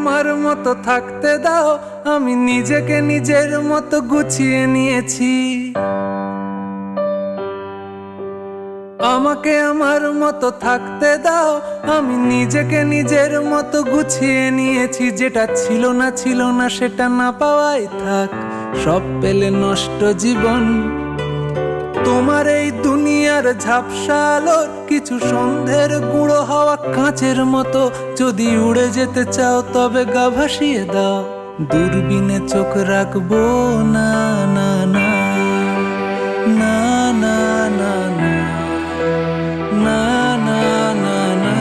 আমার মতো থাকতে দাও, আমি নিজেকে নিজের মতো গুছিয়ে নিয়েছি। আমাকে আমার মতো থাকতে দাও, আমি নিজেকে নিজের মতো গুছিয়ে নিয়েছি। যেটা ছিল না সেটা না পাওয়াই থাক, সব পেলে নষ্ট জীবন। তোমার এই দুনিয়ার ঝাপসা আলোর কিছু সন্ধ্যের গুঁড়ো হাওয়া কাঁচের মতো। যদি উড়ে যেতে চাও তবে গা ভাসিয়ে দাও, দূরবীনে চোখ রাখবো না না না না না না না না না না না।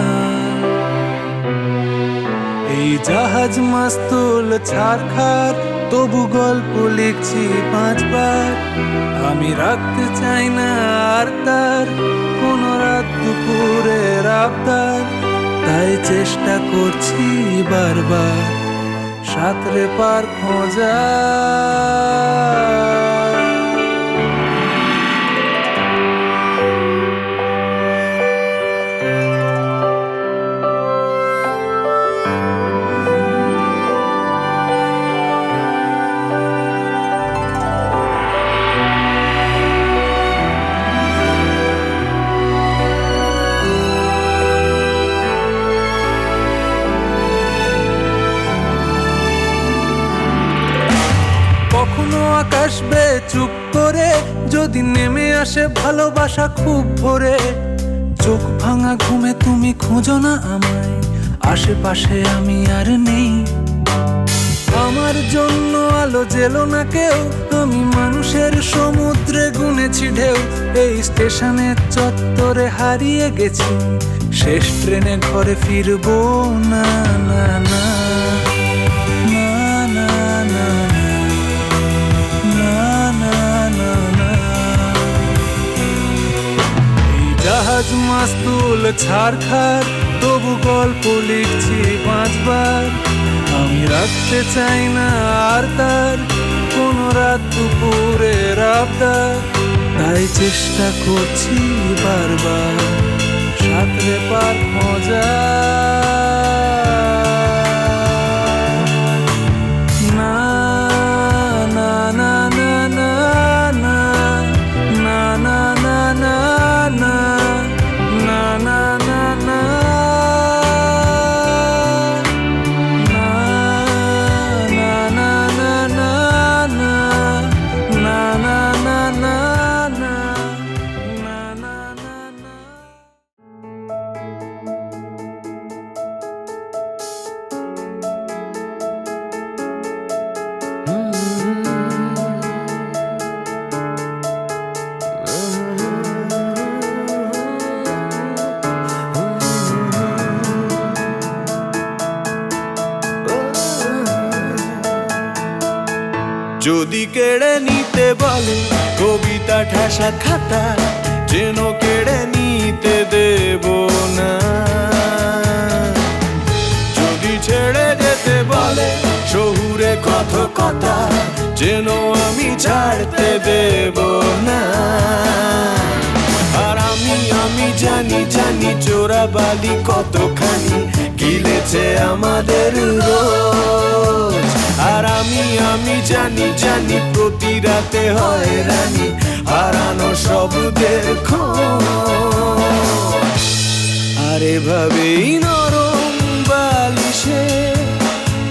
এই জাহাজ মাস্তুল ছারখার, তবু গল্প লিখছি 5 বার। আমি রাখতে চাই না আর তার কোন রাত দুপুরের আবদার, তাই চেষ্টা করছি বারবার সাঁতরে পার খোঁজা। কখনো আকাশ বে চুপ করে, যদি নেমে আসে ভালোবাসা খুব ভোরে। চোখ ভাঙা ঘুমে তুমি খোঁজো না আমায়, আশেপাশে আমি আর নেই। আমার জন্য আলো জেলো না কেউ, আমি মানুষের সমুদ্রে গুনেছি ঢেউ। এই স্টেশনের চত্বরে হারিয়ে গেছি, শেষ ট্রেনে ঘরে ফিরবো না না না না না না না না। এই জাহাজ মাস্তুল ছারখার, তবু গল্প লিখছি 5 বার। আমি রাখতে চাই না আর তার কোন রাত দুপুরের আবদার, তাই চেষ্টা করছি বারবার সাঁতরে পার খোঁজা। যদি কেড়ে নিতে বলে কবিতা ঠাসা খাতা, যেন কেড়ে নিতে দেব না। যদি ছেড়ে যেতে বলে শহুরে কথকতা, যেন আমি ছাড়তে দেব না। আর আমি জানি চোরাবালি কতখানি গিলেছে আমাদের রোজ। আর আমি জানি প্রতি রাতে হয় রানী হারানো শব্দের খোঁজ। আর এভাবেই নরম বালিশে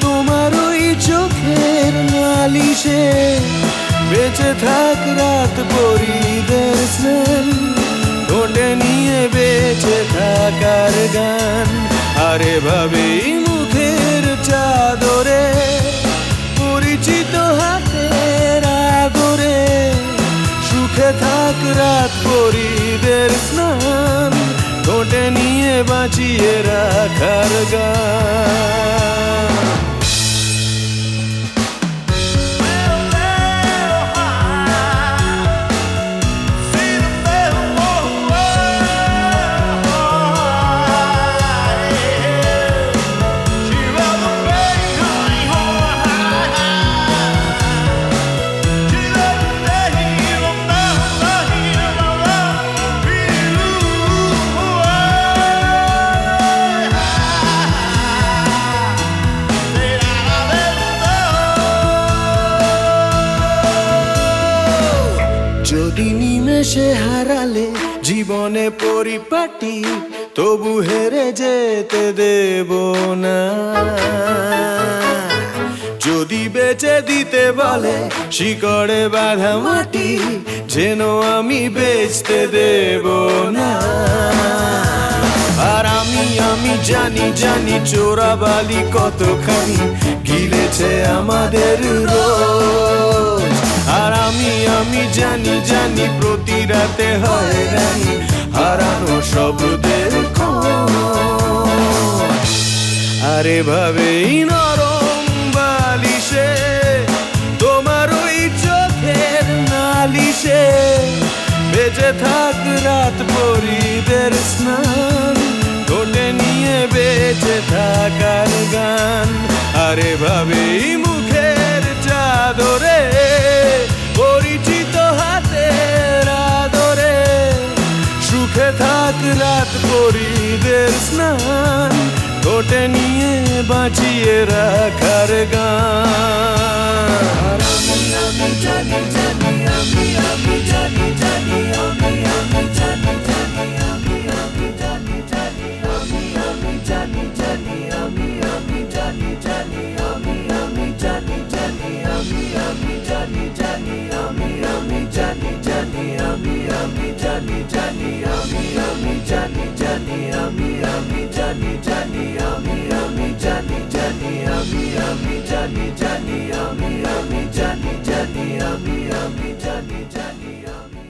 তোমার ওই চোখের নালিশে বেঁচে থাক রাত পরিদের স্নান, ঠোঁটে নিয়ে বেঁচে থাকার গান। আর এভাবেই মুখের চাদরে পরিচিত হাতের আদরে সুখে থাক রাত পরিদের স্নান, ঠোঁটে নিয়ে বাঁচিয়ে রাখার গান। নিমেষে হারালে জীবনে পরিপাটি, তবু হেরে যেতে দেব না। যদি বেচে দিতে বলে শিকড়ে বাঁধা মাটি, যেন আমি বেচতে দেব না। আর আমি জানি জানি চোরাবালি কতখানি গিলেছে আমাদের রোজ। আর আমি জানি জানি প্রতি রাতে হয় রানি হারানো শব্দের খোঁজ। আরে ভাবেই নরম বালিশে তোমার ওই চোখের নালিশে বেঁচে থাক রাত পরিদের স্নান, ঠোঁটে নিয়ে বেঁচে থাকার গান। আরে ভাবেই মুখের চাদরে পরিচিত হাতের আদরে সুখে থাক রাত পরিদের স্নান, ঠোঁটে নিয়ে বাঁচিয়ে রাখার গান। আর আমি জানি জানি আমি জানি জানি আমি জানি জানি আমি জানি জানি আমি জানি জানি আমি জানি জানি আমি জানি জানি আমি জানি জানি আমি জানি জানি আমি জানি জানি আমি জানি জানি আমি জানি জানি আমি জানি জানি আমি জানি জানি আমি জানি জানি আমি জানি জানি আমি।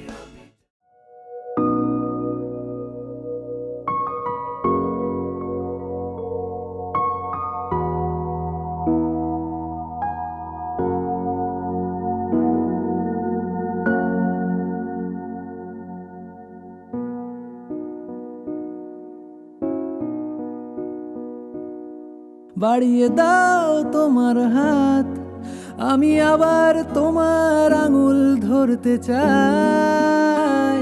বাড়িয়ে দাও তোমার হাত, আমি আবার তোমার আঙুল ধরতে চাই।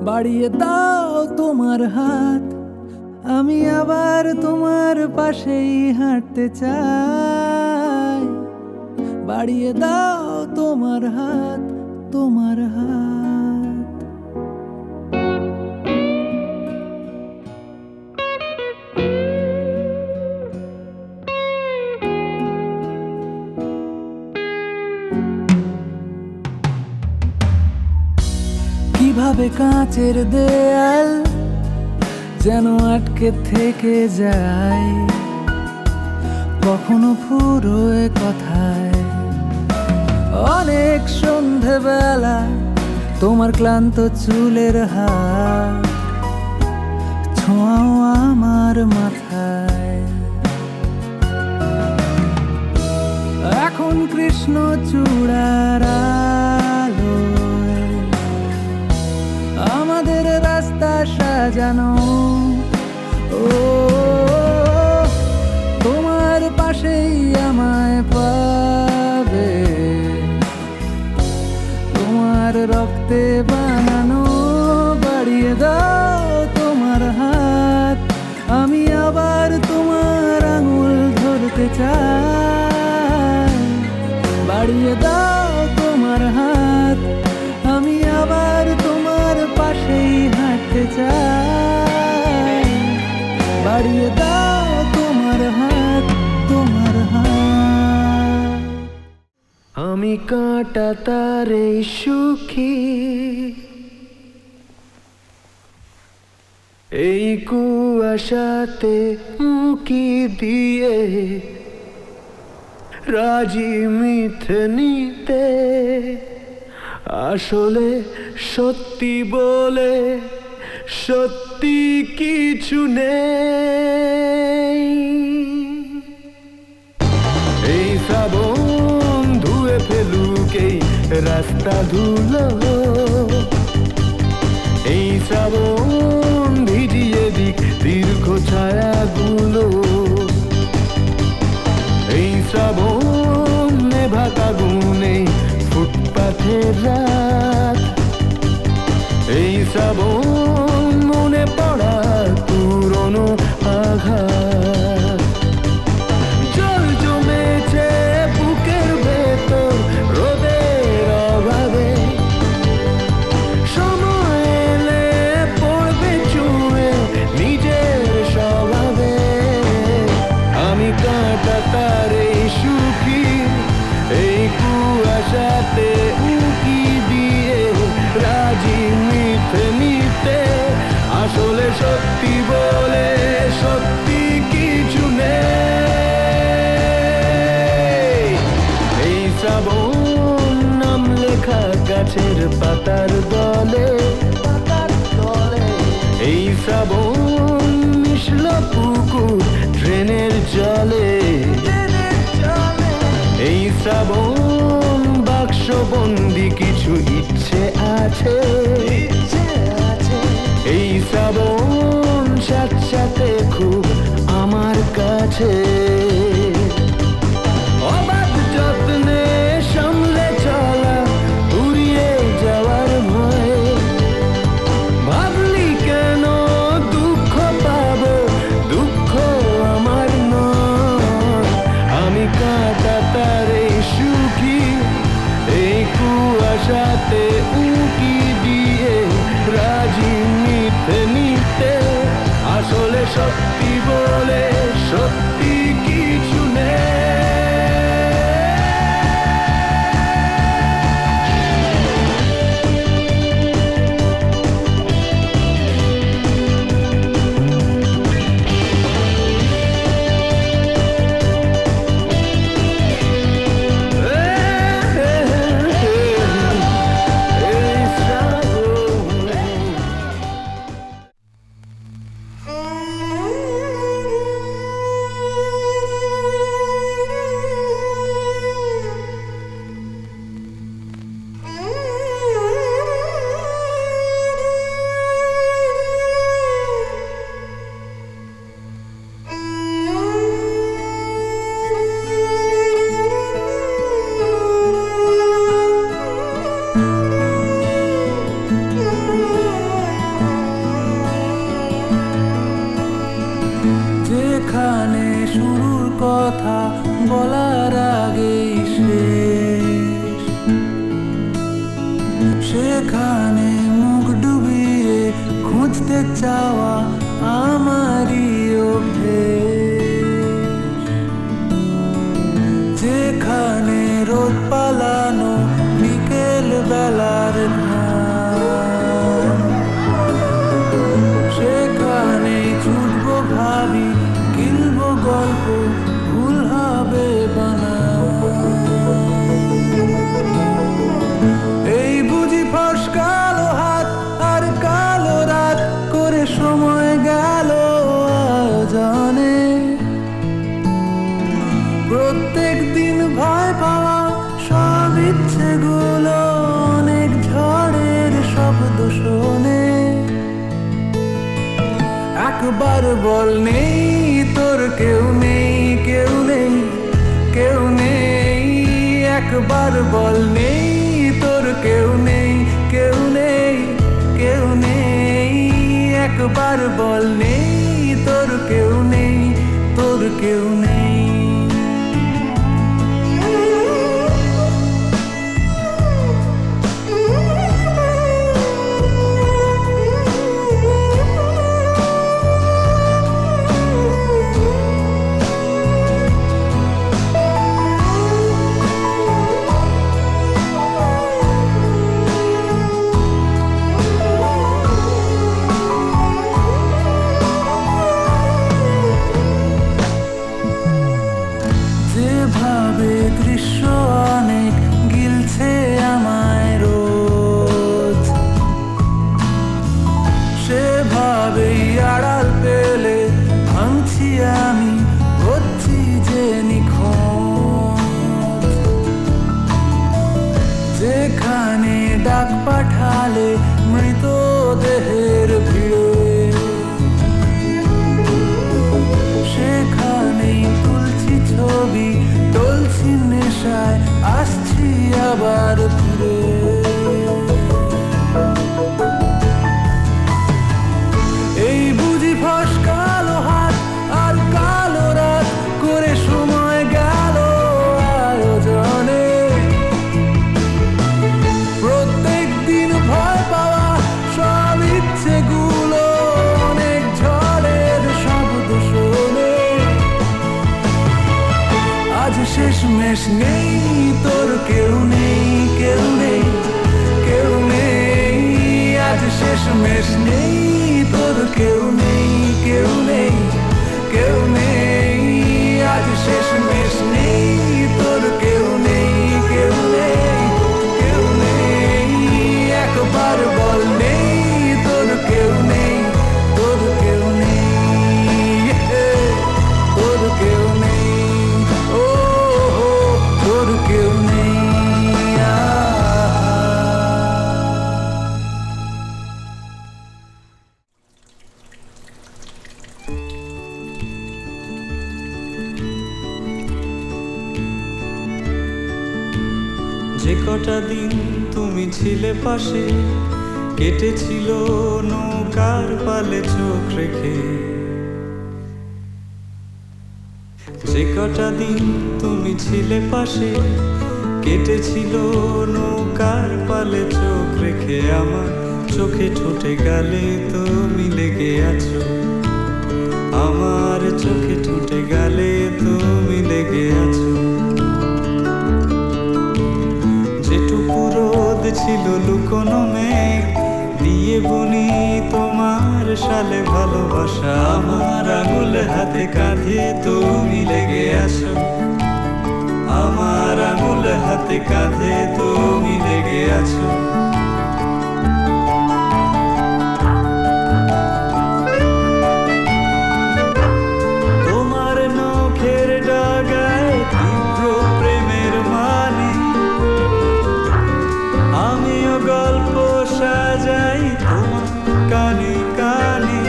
বাড়িয়ে দাও তোমার হাত, আমি আবার তোমার পাশেই হাঁটতে চাই। বাড়িয়ে দাও তোমার হাত, তোমার হাত। কিভাবে কাঁচের দেয়াল যেন আটকে থেকে যায়, কখনো ফুরোয় কথায়। অনেক সন্ধেবেলা তোমার ক্লান্ত চুলের হাত ছোঁয়াও আমার মাথায়। এখন কৃষ্ণ চূড়ার আলোয় আমাদের রাস্তা সাজানো। ও তোমার পাশেই আমায় পাবে, তোমার রক্তে বানানো। বাড়িয়ে দাও তোমার হাত, আমি আবার তোমার আঙুল ধরতে চাই। বাড়িয়ে দাও তোমার হাত, আমি আবার তোমার পাশেই হাঁটতে চাই। বাড়িয়ে দাও তোমার হাত, তোমার হাত। আমি কাঁটা তারে সুখী, এই কুয়াশাতে উঁকি দিয়ে রাজি মিথ্যে নিতে। আসলে সত্যি বলে সত্যি কিছু নেই। এই শ্রাবণ ধুয়ে ফেলুক এই রাস্তা ধুলো, এই শ্রাবণ ভিজিয়ে দিক দীর্ঘ ছায়াগুলো। এই শ্রাবণ নেভাকা গুনে ফুটপাথের রাত, এই শ্রাবণ মনে পড়া পুরনো আঘাত। জল জমেছে বুকের ভেতর রোদের অভাবে, পাতার দলে এই শ্রাবণ মিশল পুকুর ট্রেনের জলে এই শ্রাবণ বাক্সবন্দি কিছু ইচ্ছে আছে এই শ্রাবণ সাথে খুব আমার কাছে অবাধ যত্নে সামলে চলা উড়িয়ে যাওয়ার ভয়ে ভাবলি কেন দুঃখ পাবো দুঃখ আমার নয় আমি কাটা তারে সুখী এই কুয়াশাতে উঁকি দিয়ে রাজি নিতে নিতে আসলে সত্যি বলে সত্যি কিছু নেই যেখানে শুরুর কথা বলার আগেই শেষ সেখানে মুখ ডুবিয়ে খুঁজতে চাওয়া আমারই অভ্যেস যেখানে রোদ পালানো বিকেল বেলার ঘাম সেখানে ছুটবো ভাবি গিলবো গল্প ভুল হবে বানা এই বুঝি ফসকালো হাত আর কালো রাত করে সময় গেল জানে প্রত্যেক দিন ভয় পাওয়া সব ইচ্ছেগুলো অনেক ঝড়ের শব্দ শোনে একবার বল নেই তোর কেউ নেই কেউ নেই কেউ নেই একবার বল নেই তোর কেউ নেই কেউ নেই কেউ নেই একবার বল নেই তোর কেউ নেই তোর কেউ নেই যেভাবে দৃশ্য অনেক গিলছে আমায় রোজ সেভাবেই আড়াল পেলে ভাঙছি আমি হচ্ছি যে নিখোঁজ যেখানে ডাক পাঠালে মৃতদেহের ভিড়ে সেখানেই তুলছি ছবি টলছি নেশায় আসছি আবার ফিরে এই বুঝি ফসকালো হাত আর কালো রাত করে সময় গেল আয়োজনে প্রত্যেক দিন ভয় পাওয়া সব ইচ্ছেগুলো অনেক ঝড়ের শব্দ শোনে আজ শেষমেশ নেই তোর কেউ নেই কেউ নেই কেউ নেই আজ শেষমেশ নেই তোর কেউ নেই কেউ নেই কেউ নেই আজ শেষমেশ নেই তোর কেউ নেই কেউ নেই কেউ নেই যে কটা দিন তুমি ছিলে পাশে, কেটেছিল নৌকার পালে চোখ রেখে। যে কটা দিন তুমি ছিলে পাশে, কেটেছিল নৌকার পালে চোখ রেখে। আমার চোখে ঠোঁটে গালে তুমি লেগে আছো, আমার চোখে ঠোঁটে গালে তুমি লেগে আছো। যেটুকু রোদ ছিল লুকোনো মেঘ দিয়ে বুনি তোমার সালে ভালোবাসা। আমার আঙুল হাতে কাঁধে তুমি লেগে আছো, আমার আঙুল হাতে কাঁধে তুমি লেগে আছো। তোমার নখের ডাগায় তীব্র প্রেমের মানে, আমিও গল্প সাজাই তোমার কানে কানে।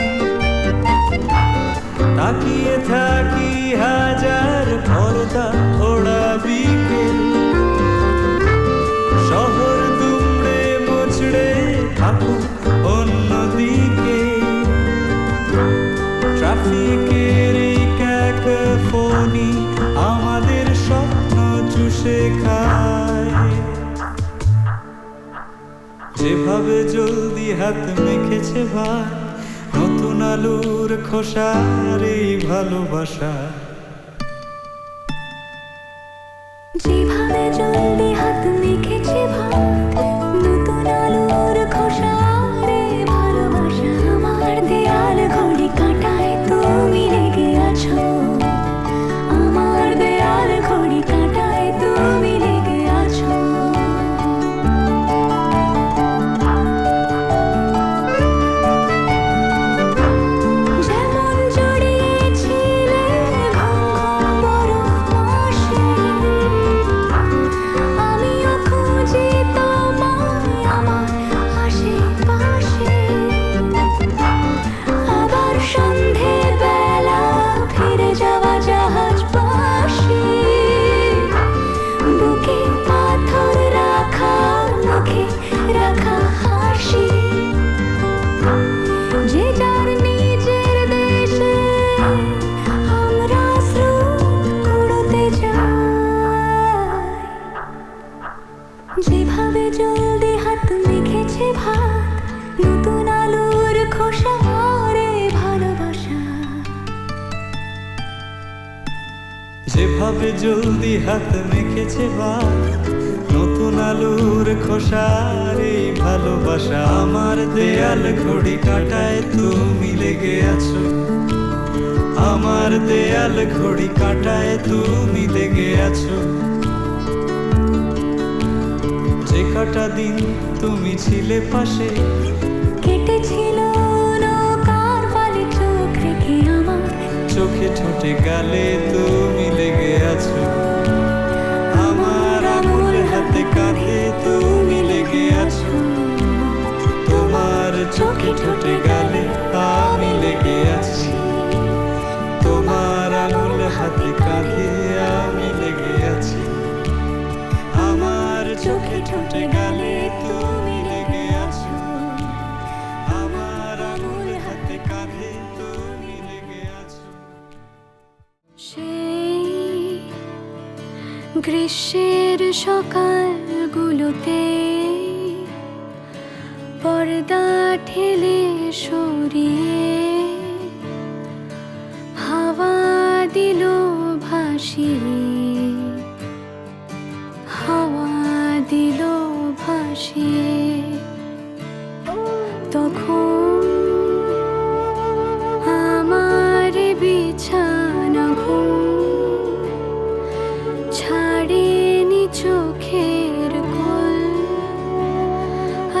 তাকিয়ে থাকি হাজার পর্দা ওড়া বিকেল, শহর দুমড়ে মুচড়ে থাকো অন্যদিকে। ট্রাফিকের এই ক্যাকোফোনি আমাদের স্বপ্ন চুষে খায়। যেভাবে জলদি হাত মেখেছে ভাই নতুন আলুর খোসার এই ভালোবাসা। যেভাবে জলদি হাত মেখেছে ভাত নতুন আলুর খোসার এই ভালোবাসা। আমার দেয়াল ঘড়ি কাঁটায় তুমি লেগে আছো, আমার দেয়াল ঘড়ি কাঁটায় তুমি লেগে আছো। যেমন জড়িয়েছিলে ঘুম বরফ মাসে, আমিও খুঁজি তোমায় আমার আশেপাশে। আবার সন্ধে বেলা ফিরে যাওয়া জাহাজ পাশে, বুকে পাথর রাখা মুখে রাখা হাসি। যে যার নিজের দেশে আমরা স্রোত কুড়োতে যাই। যেভাবে জলদি হাত মেখেছে ভাত নতুন আলুর খোসার এই ভালোবাসা। যেভাবে জলদি হাত মেখেছে ভাত নতুন আলুর খোসার এই ভালোবাসা। আমার দেয়াল ঘড়ি কাঁটায় তুমি লেগে আছো, আমার দেয়াল ঘড়ি কাঁটায় তুমি লেগে আছো। যে কটা দিন তুমি ছিলে পাশে, কেটেছিল নৌকার পালে চোখ রেখে। আমার চোখে ঠোঁটে গালে তুমি লেগে আছো, আমার আঙুল হাতে কাঁধে তুমি লেগে আছো। তোমার চোখে ঠোঁটে গালে আমি লেগে আছি, তোমার আঙুল হাতে কাঁধে আমি লেগে আছি। আমার চোখে ঠোঁটে গালে তুমি লেগে আছো, আমার আঙুল হাতে কাঁধে তুমি লেগে আছো। সেই গ্রীষ্মের সকালগুলোতে পর্দা ঠেলে সরিয়ে হাওয়া দিল ভাসিয়ে, হাওয়া দিল ভাসিয়ে। তখন আমার বিছানা ঘুম ছাড়েনি চোখের কোল,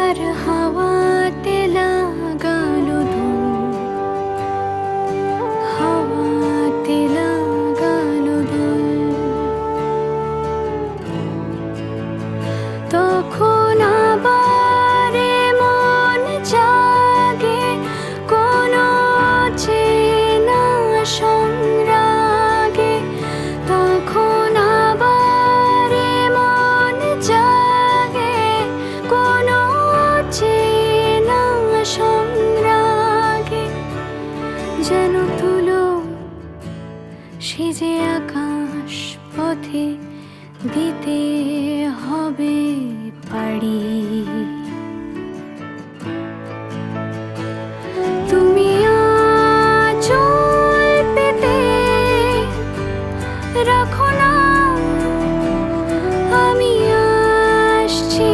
আর হাওয়াতে লাগালো ধুম আকাশ পথে দিতে হবে পাড়ি। তুমি আঁচল পেতে রাখো না, আমি আসছি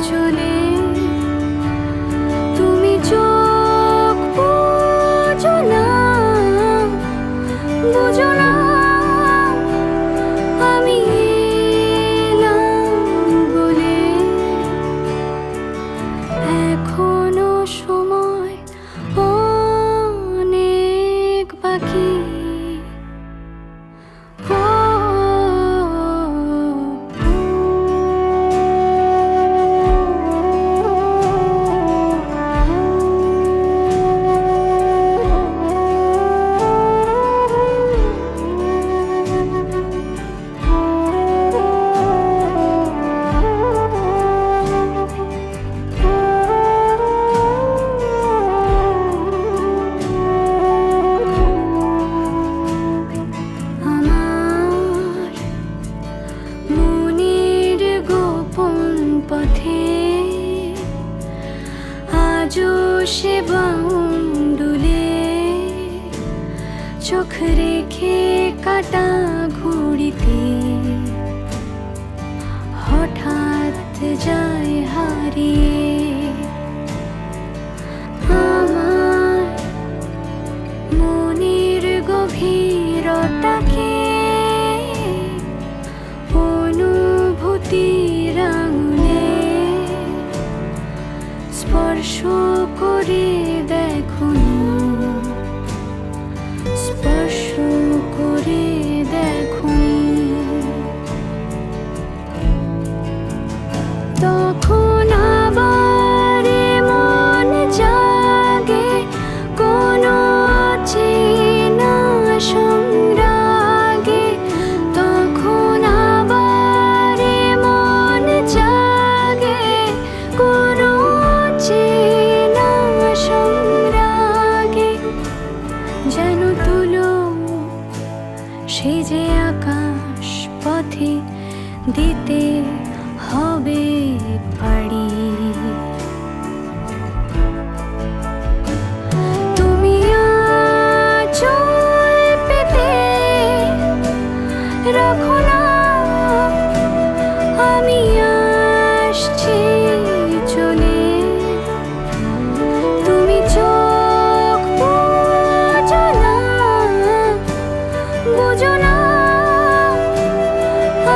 চলে। তুমি চোখ বুঝো না, বুঝো না, আমি এলাম বলে। এখনো সময় অনেক বাকি। আমার মনের গোপন পথে আজও সে বাউন্ডুলে চোখ রেখে কাটা ঘুড়িতে হঠাৎ যায় হারিয়ে। আমার মনের গভীরতাকে অনুভূতির আঙুলে স্পর্শ করে দেখুন, স্পর্শ করে দেখুন। তখন আবার মন জাগে কোনো চেনা সংরাগে। তখন আবার মন জাগে কোনো চেনা সংরাগে। যেন তুলো সে যে আকাশ পথে দিতে হবে পাড়ি। তুমি আঁচল পেতে রাখো না, আমি আসছি চলে। তুমি চোখ বুঝো না, বুঝো না,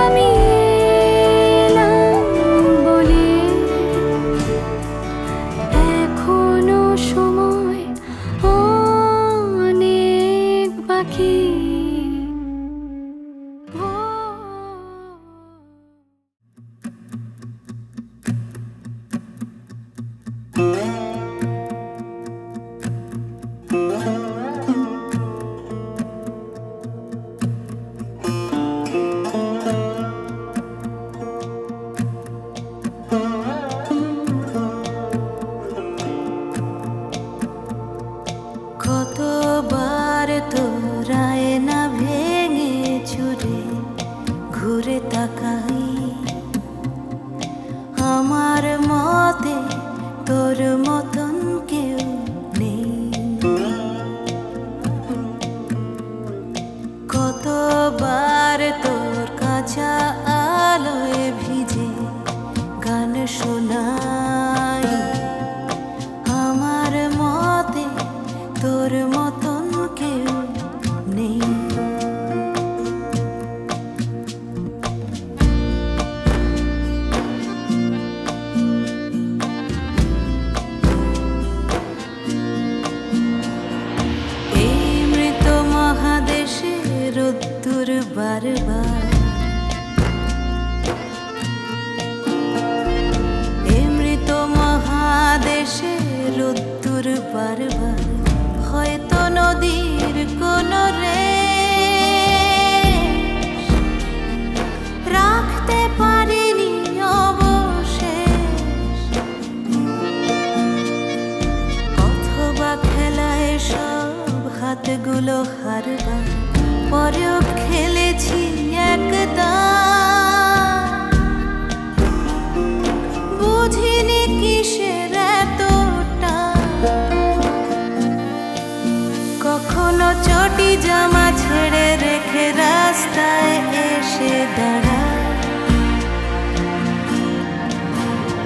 আমি এলাম বলে। এখনো সময় অনেক বাকি। কতবার তোরায় না ভেঙে চুরে ঘুরে তাকাই, আমার মতে তোর মতন কেউ নেই। কতবার তোর কাঁচা আলোয় ভিজে গান শোনাই, আমার মতে তোর মতন কেউ নেই। এই মৃত মহাদেশে রোদ্দুর বারবার, এই মৃত মহাদেশে রোদ্দুর বারবার। হয়তো নদীর কোন রেশ রাখতে পারিনি অবশেষ, অথবা খেলায় সব হাতগুলো হারবার পরেও খেল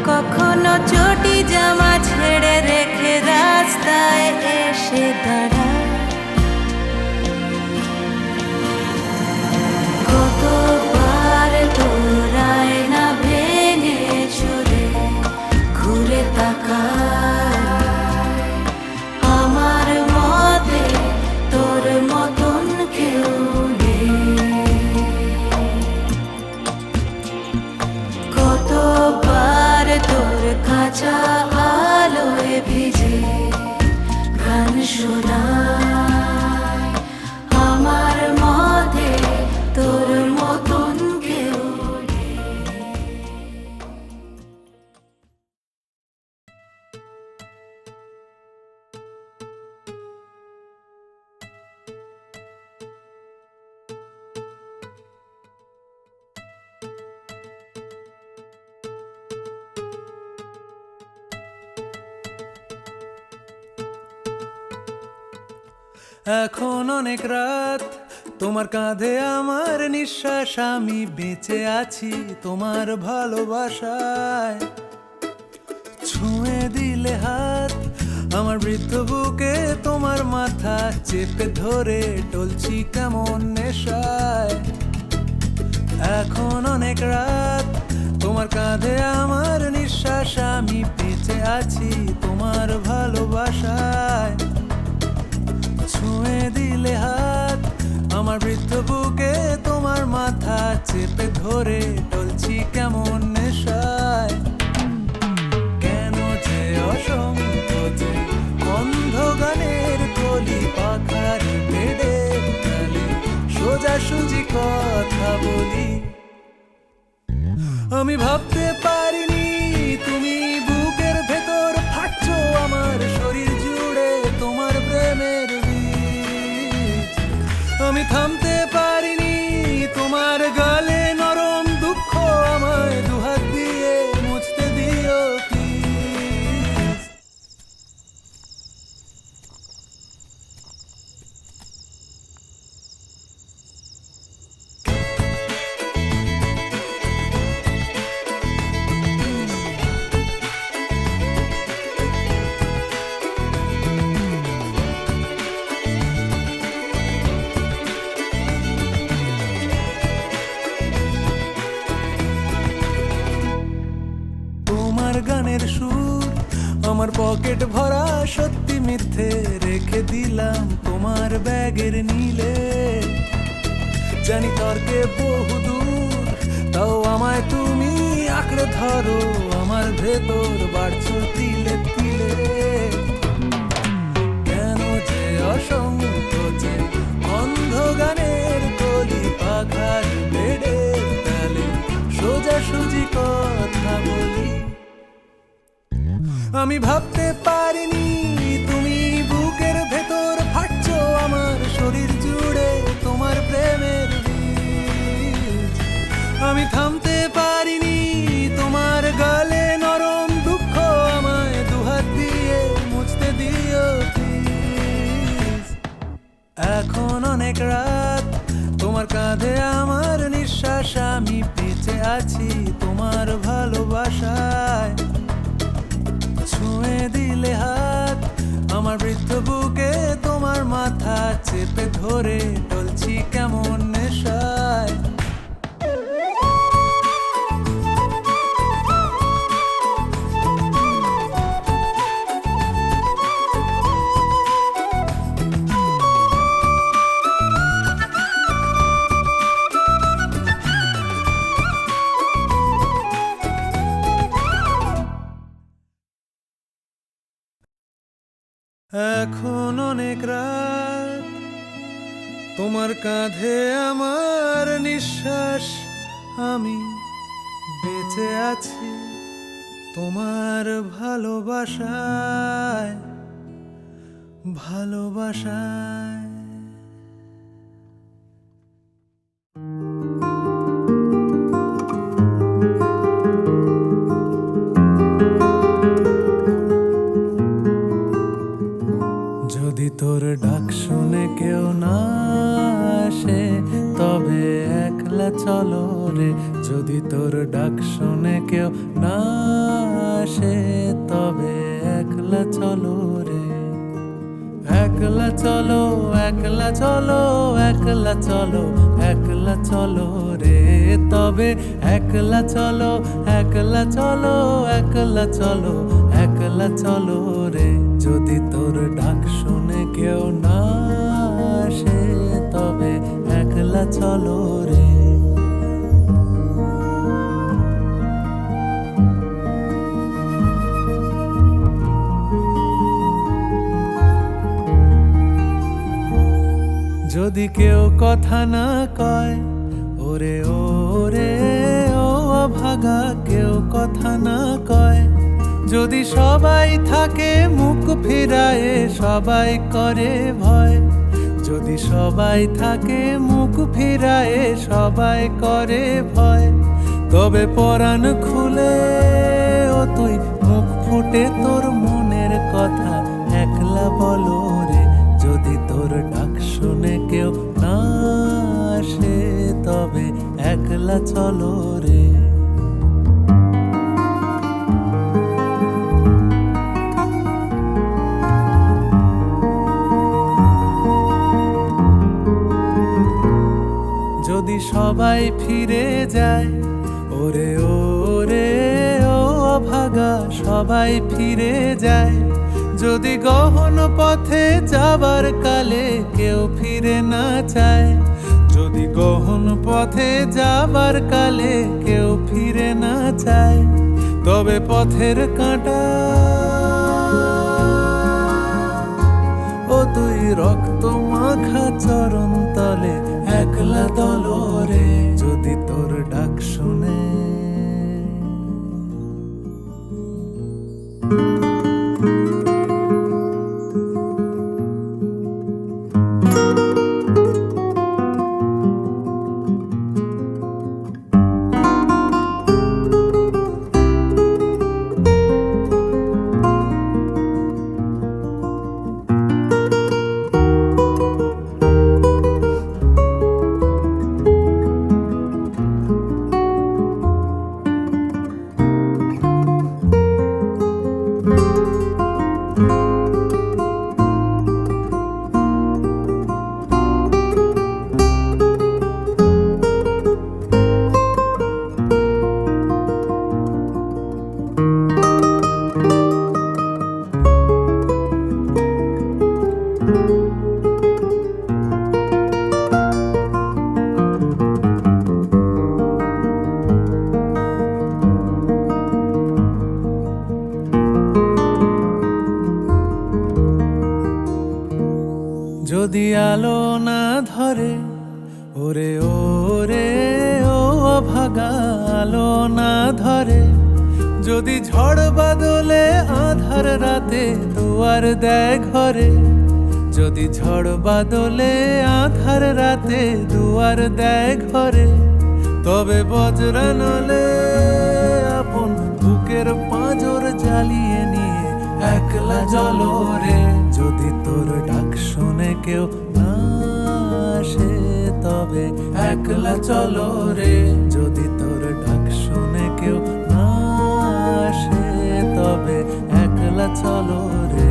কখনো চটি জামা ছেড়ে রেখে রাস্তায় এসে দাঁড়ায়। কতবার তোর আয়না ভেঙে চুরে ঘুরে তাকায়, আমার মতে তোর মতন কেউ নেই। কতবার তোর কাঁচা আলোয় ভিজে গান শোনায়, আমার মতে তোর মতন কেউ নেই। এখন অনেক রাত, তোমার কাঁধে আমার নিঃশ্বাস, আমি বেঁচে আছি তোমার ভালোবাসায়। ছুঁয়ে দিলে হাত আমার বৃদ্ধ বুকে, তোমার মাথা চেপে ধরে টলছি কেমন নেশায়। এখন অনেক রাত, তোমার কাঁধে আমার নিঃশ্বাস, আমি বেঁচে আছি তোমার ভালোবাসায়। ছুঁয়ে দিলে হাত আমার বৃদ্ধ বুকে, তোমার মাথা চেপে ধরে টলছি কেমন নেশায়। কেন যে অসংকোচে অন্ধ গানের কলি পাখার বেড়ে গেলে সোজাসুজি কথা বলি। আমি ভাবতে পারিনি তুমি বুকের ভেতর ফাটছো আমার শরীর জুড়ে তোমার প্রেমের বীজ। আমি থামতে পারিনি তোমার গালে নরম দুঃখ, আমায় দুহাত দিয়ে মুছতে দিও প্লিজ। তোমার গানের সুর আমার পকেট ভরা, সত্যি মিথ্যে রেখে দিলাম তোমার ব্যাগের নীলে। জানি তর্কে বহু দূর, তাও আমায় তুমি আঁকড়ে ধরো, আমার ভেতর বাড়ছো তিলে তিলে। কেন যে অসংকোচে অন্ধ গানের কলি পাখার বেড়ে তালে সোজাসুজি কথা বলি। আমি ভাবতে পারিনি তুমি বুকের ভেতর ফাটছো আমার শরীর জুড়ে তোমার প্রেমের বীজ। আমি থামতে পারিনি তোমার গালে নরম দুঃখ, আমায় দুহাত দিয়ে মুছতে দিও প্লিজ। এখন অনেক রাত, তোমার কাঁধে আমার নিঃশ্বাস, আমি বেঁচে আছি তোমার ভালোবাসায়। ছুঁয়ে দিলে হাত আমার বৃদ্ধ বুকে, তোমার মাথা চেপে ধরে টলছি কেমন নেশায়। এখন অনেক রাত, তোমার কাঁধে আমার নিঃশ্বাস, আমি বেঁচে আছি তোমার ভালোবাসায়, ভালোবাসায়। যদি তোর ডাক শুনে কেউ না আসে, তবে একলা একলা চলো রে, যদি তোর ডাক শুনে কেউ না আসে তবে একলা চলো রে। একলা চলো, একলা চলো, একলা চলো, একলা চলো রে, তবে একলা চলো, একলা চলো, একলা চলো, একলা চলো রে, যদি তোর ডাক শুনে কেউ না আসে তবে একলা চলো রে। যদি কেউ কথা না কয়, ওরে ওরে ও অভাগা, কেউ কথা না কয়, যদি সবাই থাকে মুখ ফিরায়ে সবাই করে ভয়, যদি সবাই থাকে মুখ ফিরায়ে সবাই করে ভয়, তবে পরাণ খুলে ও তুই মুখ ফুটে তোর মনের কথা একলা বলো রে, যদি তোর ডাক শুনে কেউ না আসে তবে একলা চলো রে। যদি সবাই ফিরে যায়, ওরে ওরে ও অভাগা, সবাই ফিরে যায়, যদি গহন পথে যাবার কালে কেউ ফিরে না চায়, যদি গহন পথে যাবার কালে কেউ ফিরে না চায়, তবে পথের কাঁটা ও তুই রক্ত মাখা চরণ তলে একলা দলো রে, যদি তোর ডাক শুনে। যদি আলো না ধরে, ওরে ওরে ও অভাগা, আলো না ধরে, যদি ঝড় বাদলে আধার রাতে দুয়ার দেয় ঘরে, যদি ঝড় বাদলে আধার রাতে দুয়ার দেয় ঘরে, তবে বজ্রানলে আপন বুকের পাঁজর জ্বালিয়ে নিয়ে একলা চলো রে, যদি তোর ডাক শুনে কেউ না আসে তবে একলা চলো রে, যদি তোর ডাক শুনে কেউ না আসে তবে একলা চলো রে।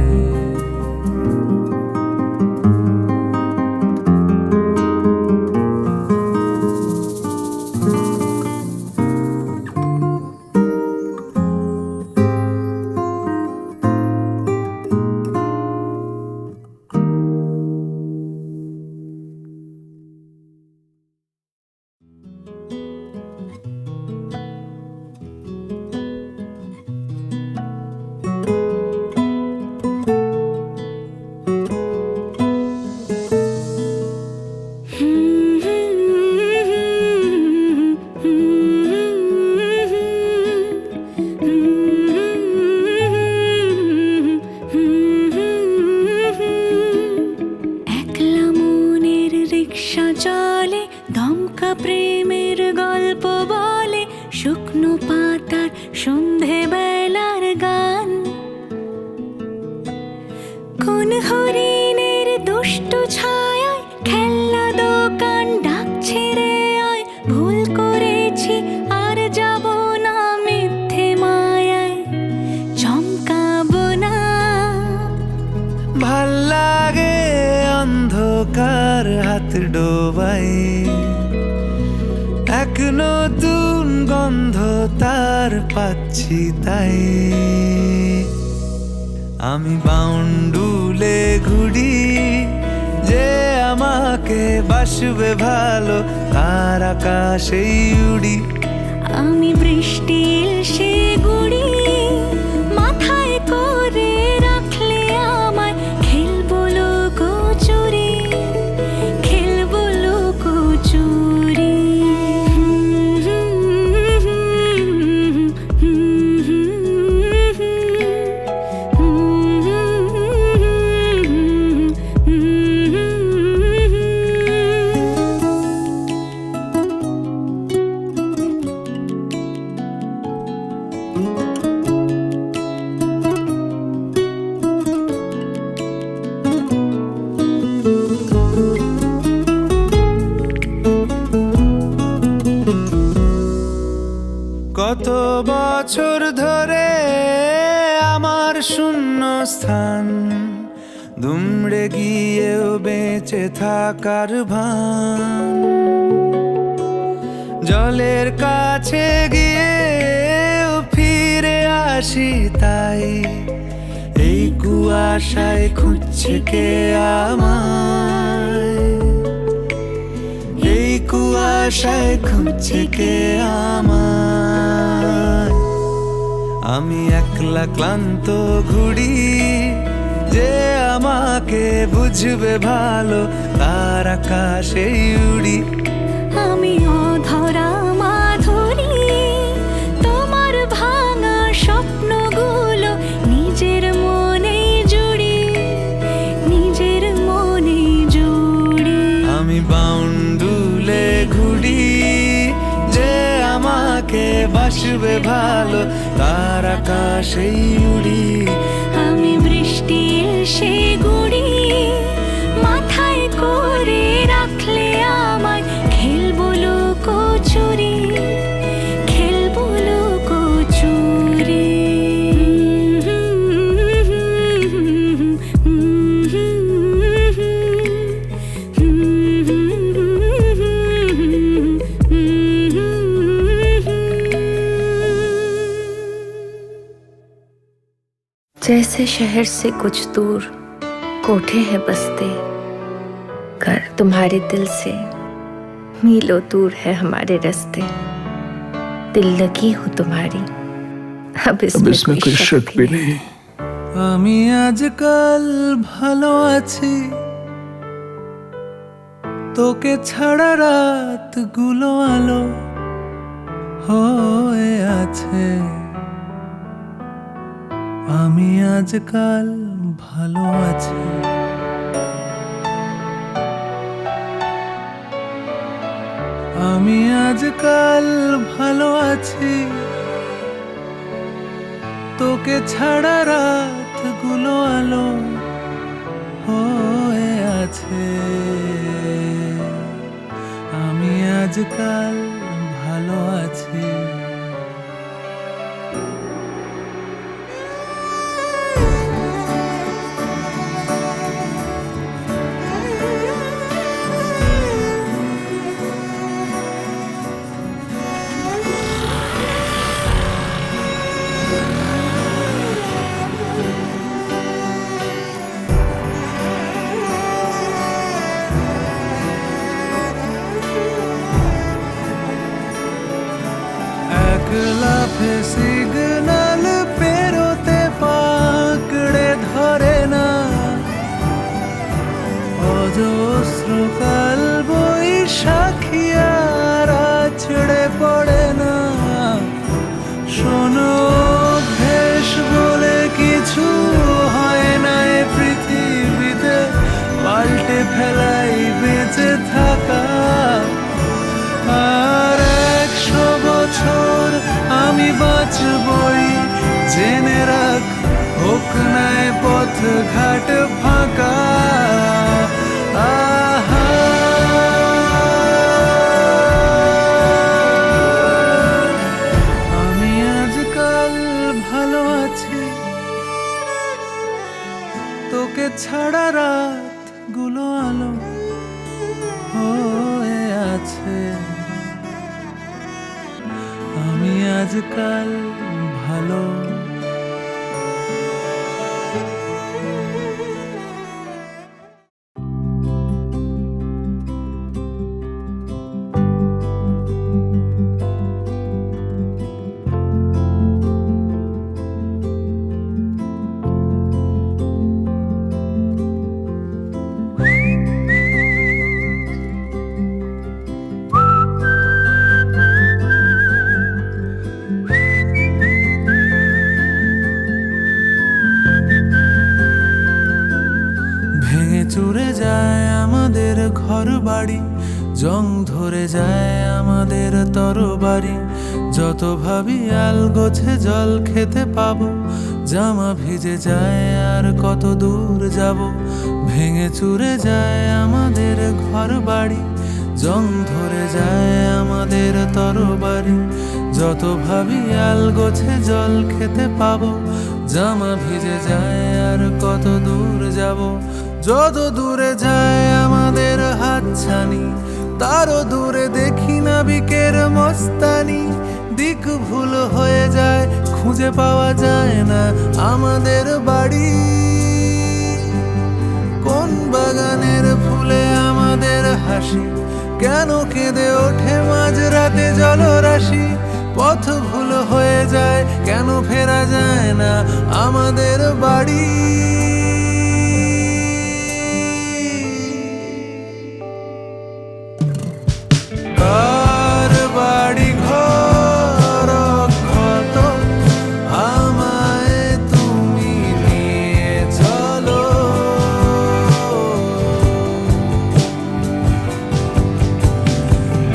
শুকনো পাতার সন্ধে বেলার গান, কোন হরিণের দুষ্টু ছায়ায় খেলনা দোকান ডাকছে রে আয়। এক নতুন গন্ধ তার পাচ্ছি তাই আমি বাউন্ডুলে ঘুরি যে আমাকে বাসবে ভালো তার আকাশেই উড়ি আমি বৃষ্টির সে গুড়ি মাথায় করে রাখলে আমায় খেলবো লুকোচুরি খেলবো লুকোচুরি কত বছর ধরে আমার শূন্য স্থান দুমড়ে গিয়েও বেঁচে থাকার ভান জলের কাছে গিয়েও ফিরে আসি তাই এই কুয়াশায় খুঁজছে কে আমায় এই কুয়াশায় খুঁজছে কে আমায় আমি একলা ক্লান্ত ঘুরি যে আমাকে বুঝবে ভালো তার আকাশেই উড়ি আমি অধরা মাধুরী তোমার ভাঙা স্বপ্নগুলো নিজের মনে জুড়ি নিজের মনে জুড়ি আমি বাউন্ডুলে ঘুরি যে আমাকে বাসবে ভালো তার আকাশেই উড়ি আমি বৃষ্টির সে গুড়ি মাথায় করে রাখলে আমায় খেলবো লুকোচুরি খেলবো লুকোচুরি जैसे शहर से कुछ दूर कोठे हैं बसते घर तुम्हारे दिल से मीलों दूर है हमारे रास्ते दिल लगी हूँ तुम्हारी अब इसमें कोई शक भी नहीं আমি আজকাল ভালো আছি তোকে ছাড়া রাতগুলো আলো হয়ে আছে আমি আজকাল ভালো আছি আমি আজকাল ভালো আছি তোকে ছাড়া রাতগুলো আলো হয়ে আছে আমি আজকাল ভালো আছি লাফে সিগনাল পেরোতে পাকড়ে ধরে না অজস্র কাল বৈশাখী আর আছড়ে পড়ে না শোনো অভ্যেস বলে কিছু হয় না এ পৃথিবীতে পাল্টে ফেলাই বেঁচে থাকা আর 100 বছর আমি বাঁচবই জেনে রাখ হোক না এ পথ ঘাট ফাঁকা আহা আমি আজকাল ভালো আছি তোকে ছাড়া রাতগুলো আলো হয়ে আছে আজকাল ভালো। ভেঙে চুরে যায় আমাদের ঘর বাড়ি, জং ধরে যায় আমাদের তরবারি। যত ভাবি আল গোছে জল খেতে পাবো, জামা ভিজে যায় আর কত দূর যাব। ভেঙে চুরে যায় আমাদের ঘর বাড়ি, জং ধরে যায় আমাদের তরবারি। যত ভাবি আল গোছে জল খেতে পাবো, জামা ভিজে যায় আর কত দূর যাব। যত দূরে যায় আমাদের হাতছানি, তারও দূরে দেখি নাবিকের মস্তানি। দিক ভুল হয়ে যায়, খুঁজে পাওয়া যায় না আমাদের বাড়ি। কোন বাগানের ফুলে আমাদের হাসি, কেন কেঁদে ওঠে মাঝরাতে জলরাশি। পথ ভুল হয়ে যায়, কেন ফেরা যায় না আমাদের বাড়ি। কার বাড়ি ঘর ক্ষত, আমায় তুমি নিয়ে চলো।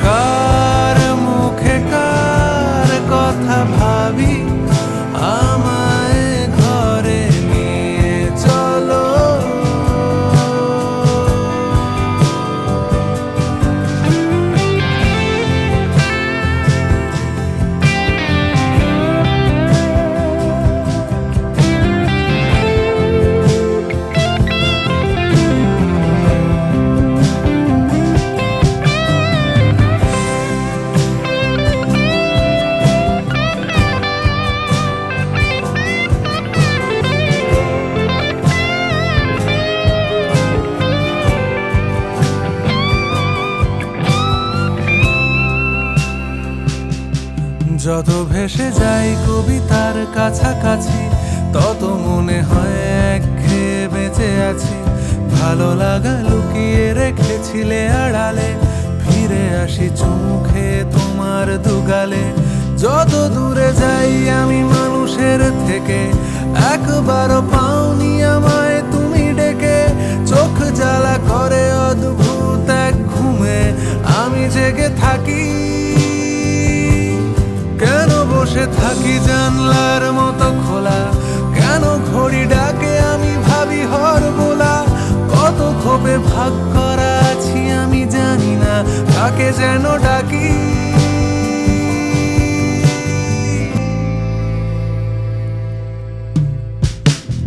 কার মুখে কার কথা ভাবি, আমায় ঘরে নিয়ে চলো। যত ভেসে যাই কবিতার কাছাকাছি, তত মনে হয় একঘেয়ে বেঁচে আছি। ভালো লাগা লুকিয়ে রেখেছিলে আড়ালে, ফিরে আসি চোখে তোমার দুগালে। যত দূরে যাই আমি মানুষের থেকে, একবারও পাওনি আমায় তুমি ডেকে। চোখ জ্বালা করে অদ্ভুত এক ঘুমে আমি জেগে থাকি। কেন বসে থাকি জানলার মতো খোলা, কেন ঘড়ি ডাকে আমি ভাবি হর বোলা। কত ক্ষোভে ভাগ করা আছি আমি জানি না, কাকে যেন ডাকি।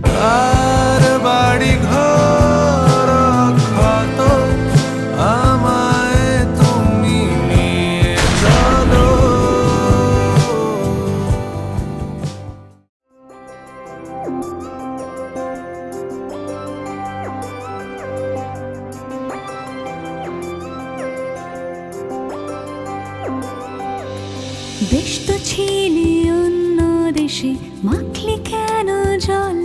কার বাড়ি ঘর ক্ষত, আমায় তুমি নিয়ে চলো। ব্যস্ত ছিলি অন্য দেশে, মাখলি কেন জল?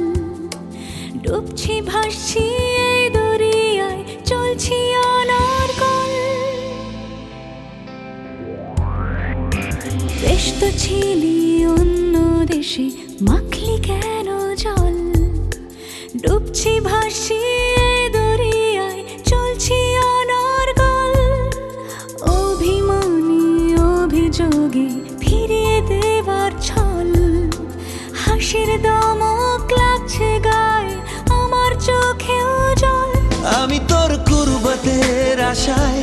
ডুবছি ভাসছি এই দরিয়ায়, চলছি অনর্গল। ব্যস্ত ছিলি অন্য দেশে, মাখলি কেন জল? ডুবছি ভাসছি এই দরিয়ায়, চলছি অনর্গল। অভিমানী অভিযোগে ফিরিয়ে দেবার ছল, হাসির দমক লাগছে গায়ে, আমার চোখেও জল। আমি তোর কুরবাতের আশায়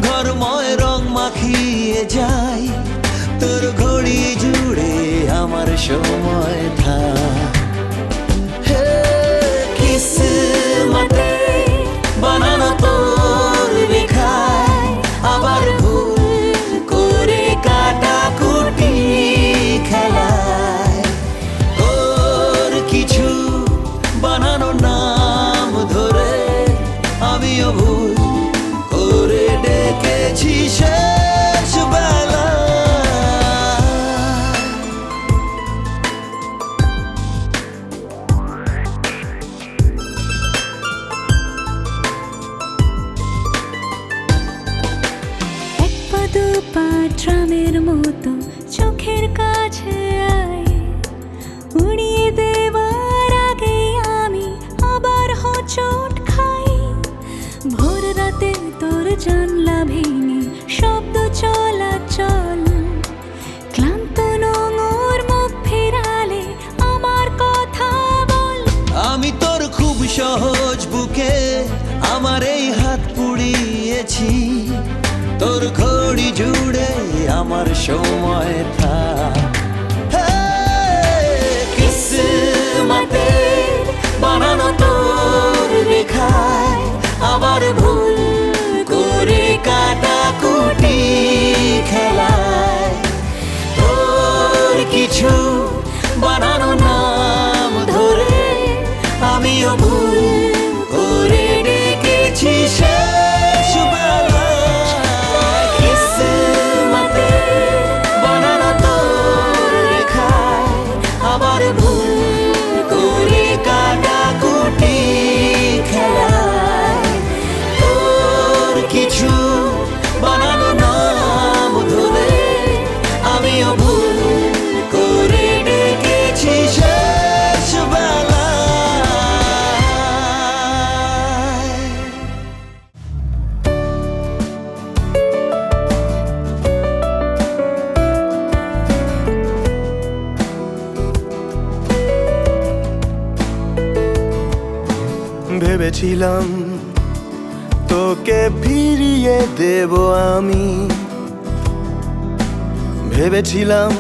ঘরময় রং মাখিয়ে যাই। তোর ঘড়ি জুড়ে আমার সময় থাক। হে কিসমতে বানানো তোর লেখায়, আবার ভুল করে কাটাকুটি ড্রামের মতো চোখের কাছে আয়, উড়িয়ে দেওয়ার আগে আমি আবার হোঁচট খাই। ভোর রাতে তোর জানলা ভেঙে শব্দ চলাচল, ক্লান্ত নোংর মুখ ফেরালে আমার কথা বল। আমি তোর খুব সহজ বুকে আমার এই হাত পুড়িয়েছি, তোর ঘড়ি জুড়ে আমার সময় থাক। কিসমতের বানানো তোর রেখায় আবার ভুল করে কাটাকুটি খেলায়, তোর কিছু বানানো নাম ধরে আমিও ভুল করে ডেকেছি শেষ বেলায়। কিসমতের বানানো তোর রেখায় আবার ভুল করে কাটাকুটি খেলায়, তোর কিছু বানানো নাম ধরে আমিও ভুল করে ডেকেছি শেষ বেলায়। ভেবেছিলাম তোকে ফিরিয়ে দেব আমি, ভেবেছিলাম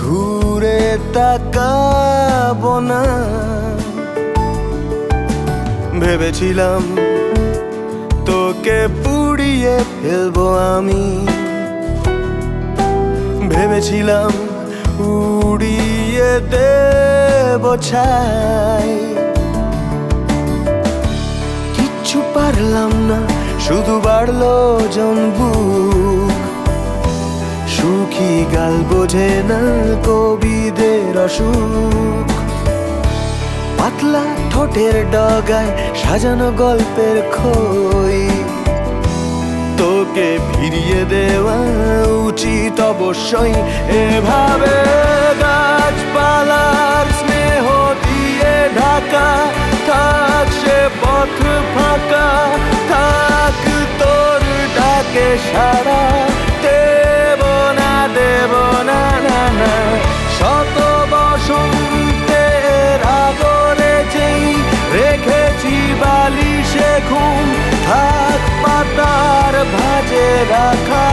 ঘুরে তাকাবো না, ভেবেছিলাম তোকে পুড়িয়ে ফেলবো আমি, ভেবেছিলাম উড়িয়ে দেব ছাই। কিচ্ছু পারলাম না, শুধু বাড়লো জনবুক, সুখী গাল বোঝে না কবিদের অসুখ। পাতলা ঠোঁটের ডগায় সাজানো গল্পের খই, তোকে ফিরিয়ে দেওয়া উচিত অবশ্যই। এভাবে গাছপালার স্নেহ দিয়ে ঢাকা থাক সে পথ ফাঁকা, থাক তোর ডাকে সারা দেব না না না। শত বসন্তের আদরে যেই রেখেছি বালিশে ঘুম, থাক পাতার ভাজে রাখা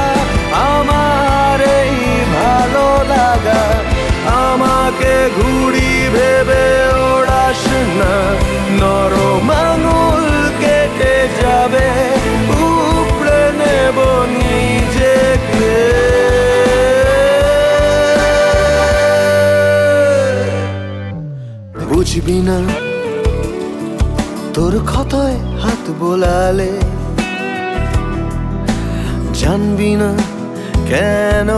আমার এই ভালো লাগা। আমাকে ঘুড়ি ভেবে ওড়াস না, নরম আঙুল কেটে যাবে, উপড়ে নেব নিজেকে। বুঝবি না তোর ক্ষতয় হাত বোলালে, জানবি না কেন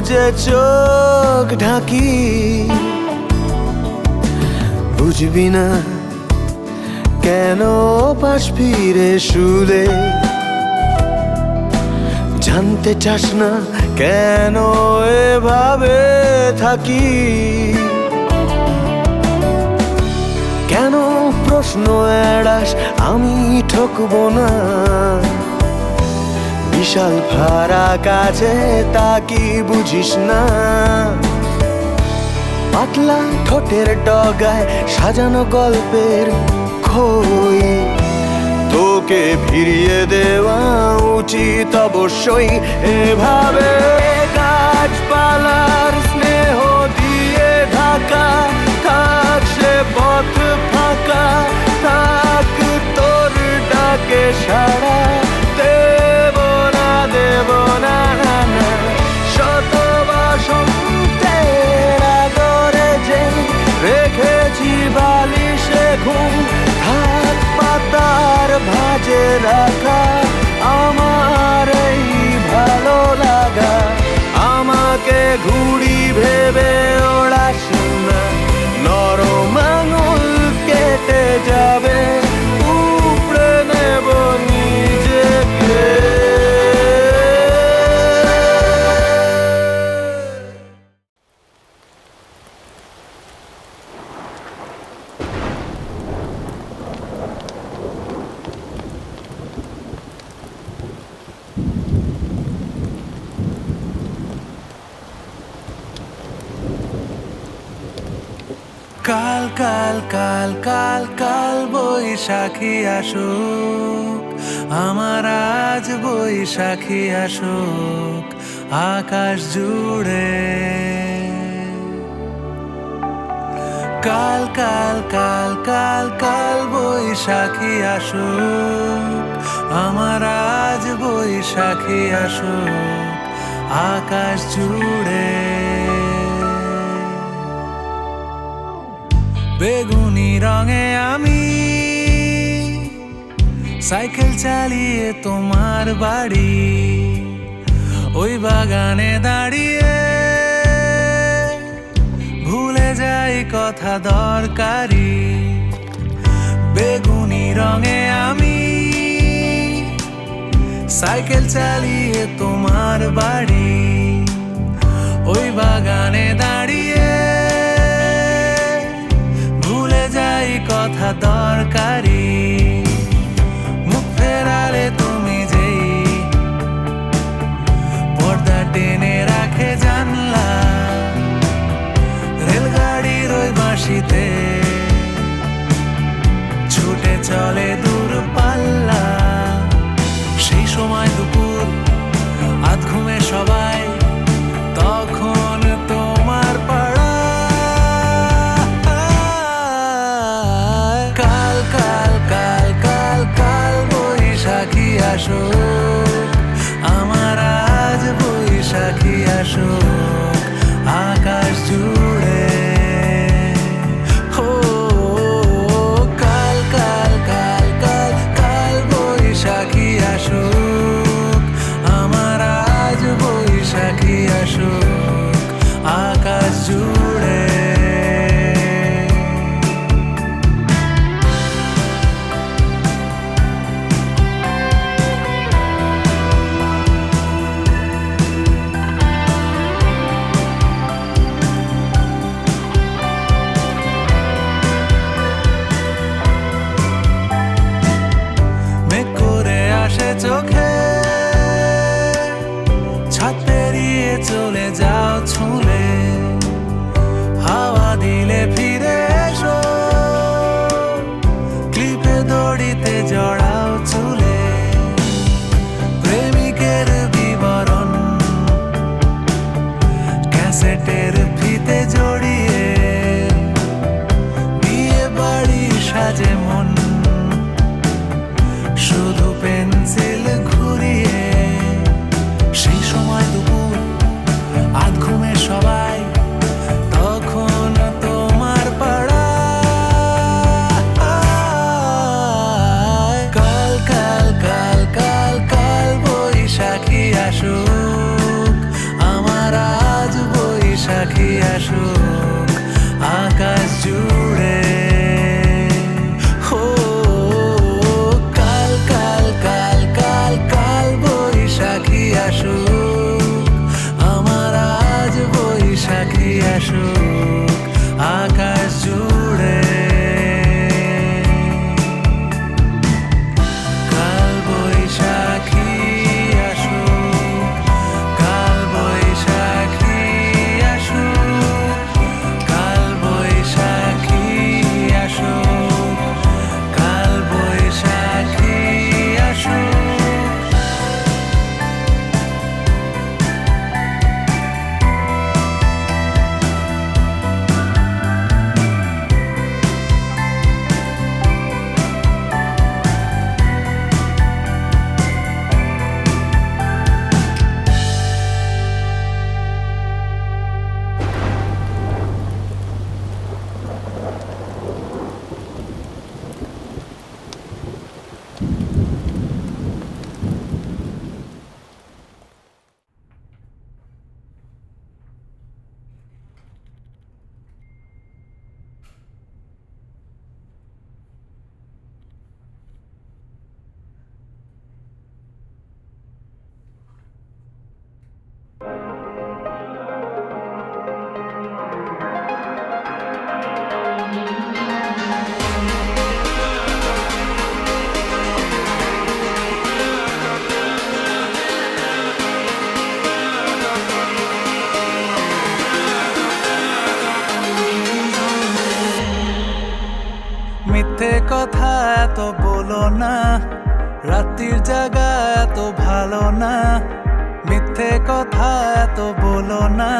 যে চোখ ঢাকি, বুঝবি না কেন পাশ ফিরে শুলে, জানতে চাস না কেন এভাবে থাকি। কেন প্রশ্ন এড়াস, আমি ঠকবো না, বিশাল ফারাক আছে তা কি বুঝিস না। পাতলা ঠোঁটের ডগায় সাজানো গল্পের খই, তোকে ফিরিয়ে দেওয়া উচিত অবশ্যই। এভাবে গাছপালার স্নেহ দিয়ে ঢাকা থাক সে পথ ফাঁকা, থাক তোর ডাকে সারা দেব না না না। শত বসন্তের আদরে যেই রেখেছি বালিশে ঘুম, থাক পাতার ভাজে রাখা আমার এই ভালো লাগা। আমাকে ঘুড়ি ভেবে ওড়াস না, নরম আঙুল কেটে যাবে, উপড়ে নেব নিজেকে। কাল কাল কাল কাল কাল বৈশাখী আসুক, আমার আজ বৈশাখী আসুক আকাশ জুড়ে। কাল কাল কাল কাল কাল বৈশাখী আসুক, আমার আজ বৈশাখী আসুক আকাশ জুড়ে। বেগুনি রঙে আমি সাইকেল চালিয়ে তোমার বাড়ি, ওই বাগানে দাঁড়িয়ে ভুলে যাই কথা দরকারি। বেগুনি রঙে আমি সাইকেল চালিয়ে তোমার বাড়ি, ওই বাগানে দাঁড়িয়ে ভুলে যাই কথা দরকারি। মুখ ফেরালে তুমি যেই পর্দা টেনে রাখে জানলা, রেলগাড়ির ওই বাঁশিতে ছুটে চলে দূর পাল্লা। সেই সময় দুপুর আধ ঘুমে সবাই, তখন তোমার পাড়া। কাল কাল কাল কাল কাল বৈশাখী আসুক, আমার আজ বৈশাখী আসুক আকাশ জুড়ে। কাল কাল কাল কাল কাল বৈশাখী আসুক, আমার আজ বৈশাখী আসুক আকাশ জুড়ে। মেঘ করে আসে চোখে, ছাদ পেরিয়ে চলে যাও ছুঁলে। হাওয়া দিলে ফিরে এসো, ক্লিপে দড়িতে জড়াও চুলে। প্রেমিকের বিবরণ ক্যাসেটের ফিতে জড়িয়ে, বিয়ে বাড়ি সাজে মন শুধু পেন্সিল ঘুরিয়ে। সেই সময় দুপুর আধ ঘুমে সবাই, তখন তোমার পাড়া। কাল কাল কাল কাল কাল বৈশাখী আসুক, আমার আজ বৈশাখী আসুক আকাশ জুড়ে। কাল কাল কাল কাল কাল বৈশাখী আসুক, আমার আজ বৈশাখী আসুক আকাশ জুড়ে। কাল বৈশাখী আসুক, কাল বৈশাখী আসুক, কাল বৈশাখী আসুক, কাল বৈশাখী আসুক। না, রাত্রির জায়গা এত ভালো না, মিথ্যে কথা এত বলো না,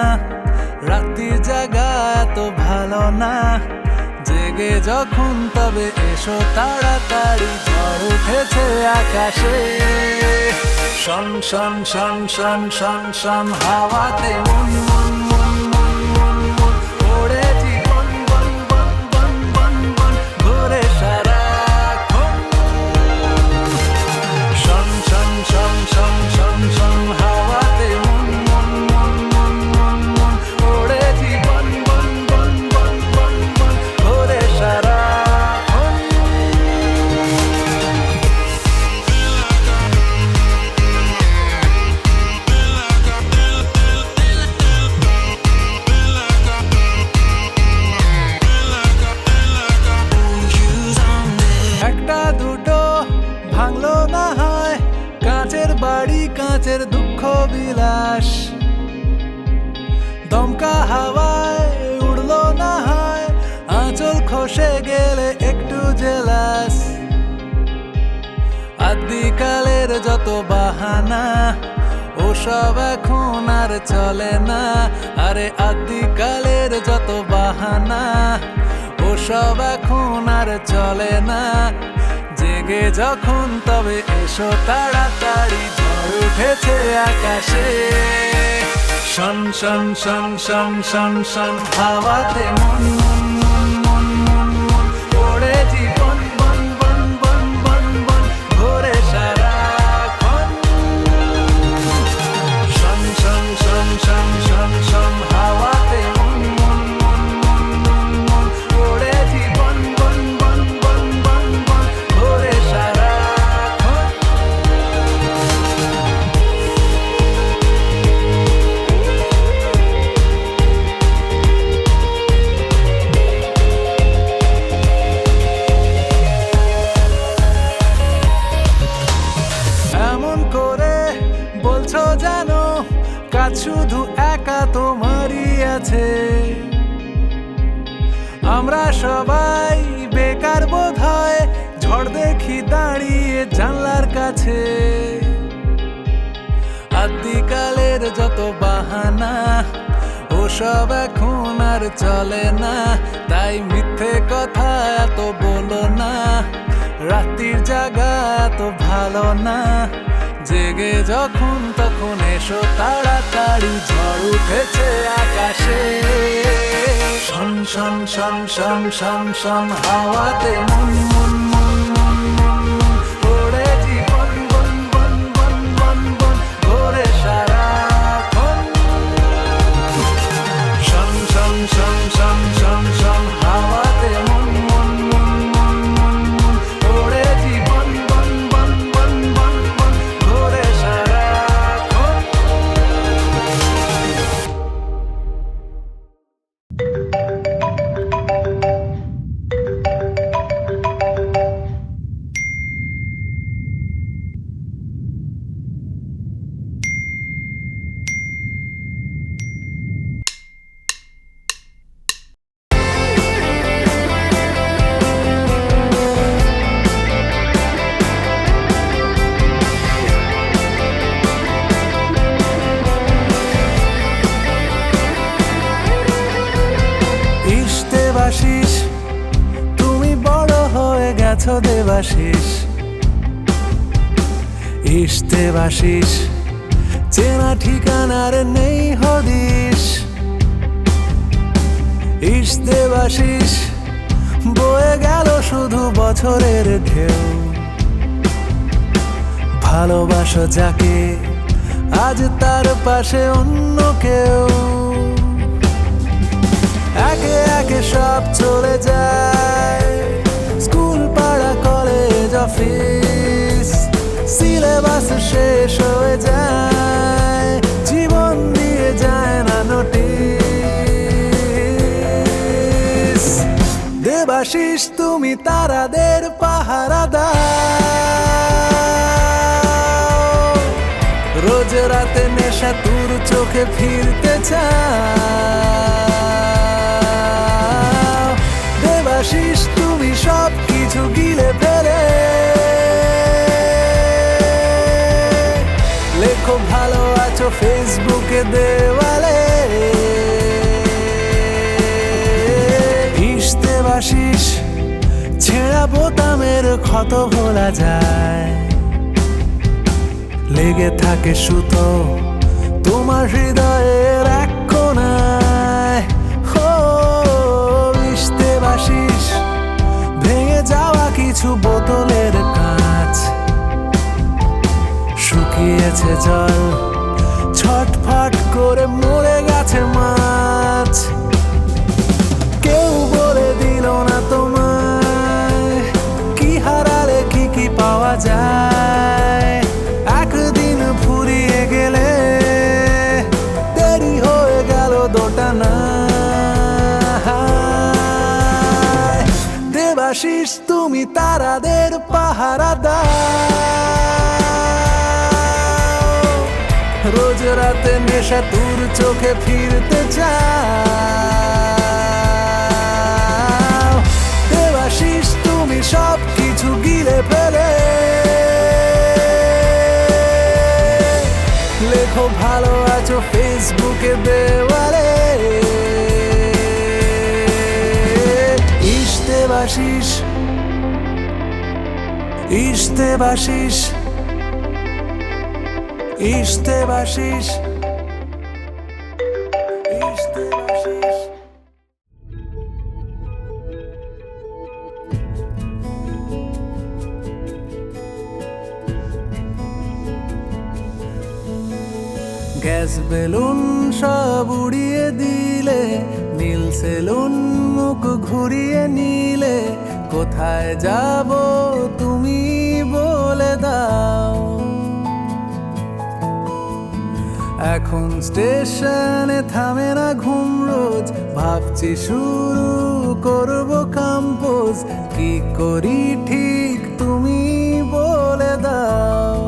রাত্রির জায়গা এত ভালো না, জেগে যখন তবে এসো তাড়াতাড়ি, ঝড় উঠেছে আকাশে। শন শন শন শন শন শন হাওয়াতে মন মন মন মন মন মন ওড়ে জীবন বন বন বন বন বন ঘুরে সারাক্ষণ। শন শন শন শন শন শন হাওয়াতে মন মন মন মন মন মন ওড়ে জীবন বন বন বন বন বন ঘুরে সারাক্ষণ। একটা দুটো ভাঙলো না হয়, কাঁচের বাড়ি কাঁচের দুঃখ বিলাস, দমকা হাওয়ায় উড়লো না হয়, আঁচল খসে গেলে একটু জেলাস। আদিকালের যত বাহানা ওসব এখন আর চলে না, আরে আদিকালের যত বাহানা ওসব এখন আর চলে না, জেগে যখন তবে এসো তাড়াতাড়ি, ঝড় উঠেছে আকাশে। শন শন শন শন শন শন হাওয়াতে মন মন মন মন মন মন ওড়ে জীবন বন বন বন বন বন ঘুরে সারাক্ষণ। শন শন শন শন শন শন হাওয়াতে মন মন মন মন মন মন ওড়ে জীবন বন বন বন বন বন ঘুরে সারাক্ষণ। এমন করে বলছো জানো, কাজ শুধু একা তোমারই আছে, আমরা সবাই বেকার বোধ হয়, ঝড় দেখি দাঁড়িয়ে জানলার কাছে। আদিকালের যত বাহানা ওসব এখন আর চলে না, তাই মিথ্যে কথা এত বলো না, রাত্রির জায়গা এত ভালো না, জেগে যখন তখন এসো তাড়াতাড়ি, ঝড় উঠেছে আকাশে। শন শন শন শন শন শন হাওয়াতে মন মন মন মন মন মন ওড়ে জীবন বন বন বন বন বন ঘুরে সারাক্ষণ। শন শন শন শন শন শন হাওয়াতে মন মন মন মন মন মন ওড়ে জীবন বন বন বন বন বন ঘুরে সারাক্ষণ। ইস দেবাশিস, তুমি বড় হয়ে গেছো দেবাশিস। ইস দেবাশিস, চেনা ঠিকানার নেই হদিস। ইস দেবাশিস, বয়ে গেল শুধু বছরের ঢেউ, ভালোবাসো যাকে আজ তার পাশে অন্য কেউ। একে একে সব চলে যায়, স্কুল পাড়া কলেজ অফিস, সিলেবাস শেষ হয়ে যায়, জীবন দিয়ে যায় না নোটিস। দেবাশিস, তুমি তারাদের পাহারা দাও, রোজ রাতে নেশা তোর চোখে ফিরতে চাও। দেবাশিস, তুমি সব কিছু গিলে ফেলে দেওয়ালে ইশতে বাসিস ছেঁড়া বোতামের ক্ষত ভোলা যায় লেগে থাকে সুতো তোমার হৃদয়ের এক কোণায় হো ইশতে বাসিস ভেঙে যাওয়া কিছু বোতলের কাঁচ শুকিয়েছে জল ছটফট করে মরে গেছে মাছ কেউ বলে দিল না তোমায় কি হারালে কি কি পাওয়া যায় একদিন ফুরিয়ে গেলে দেরি হয়ে গেল দোটানা দেবাশিস তুমি তারাদের পাহারা দাও রোজ রাতে নেশা তোর চোখে ফিরতে চাও দেবাশিস তুমি সব কিছু গিলে ফেলে লেখো ভালো আছো ফেসবুকে দেওয়ালে ইশতে বাসিস ইশতে বাসিস ইশতে বাসিস ইশতে বাসিস গ্যাস বেলুন সব উড়িয়ে দিলে নীল সেলুন মুখ ঘুরিয়ে নিলে কোথায় যাব তুমি বলে দাও এখন স্টেশনে থামে না ঘুম রোজ ভাবছি শুরু করব কম্পোজ কি করি ঠিক তুমি বলে দাও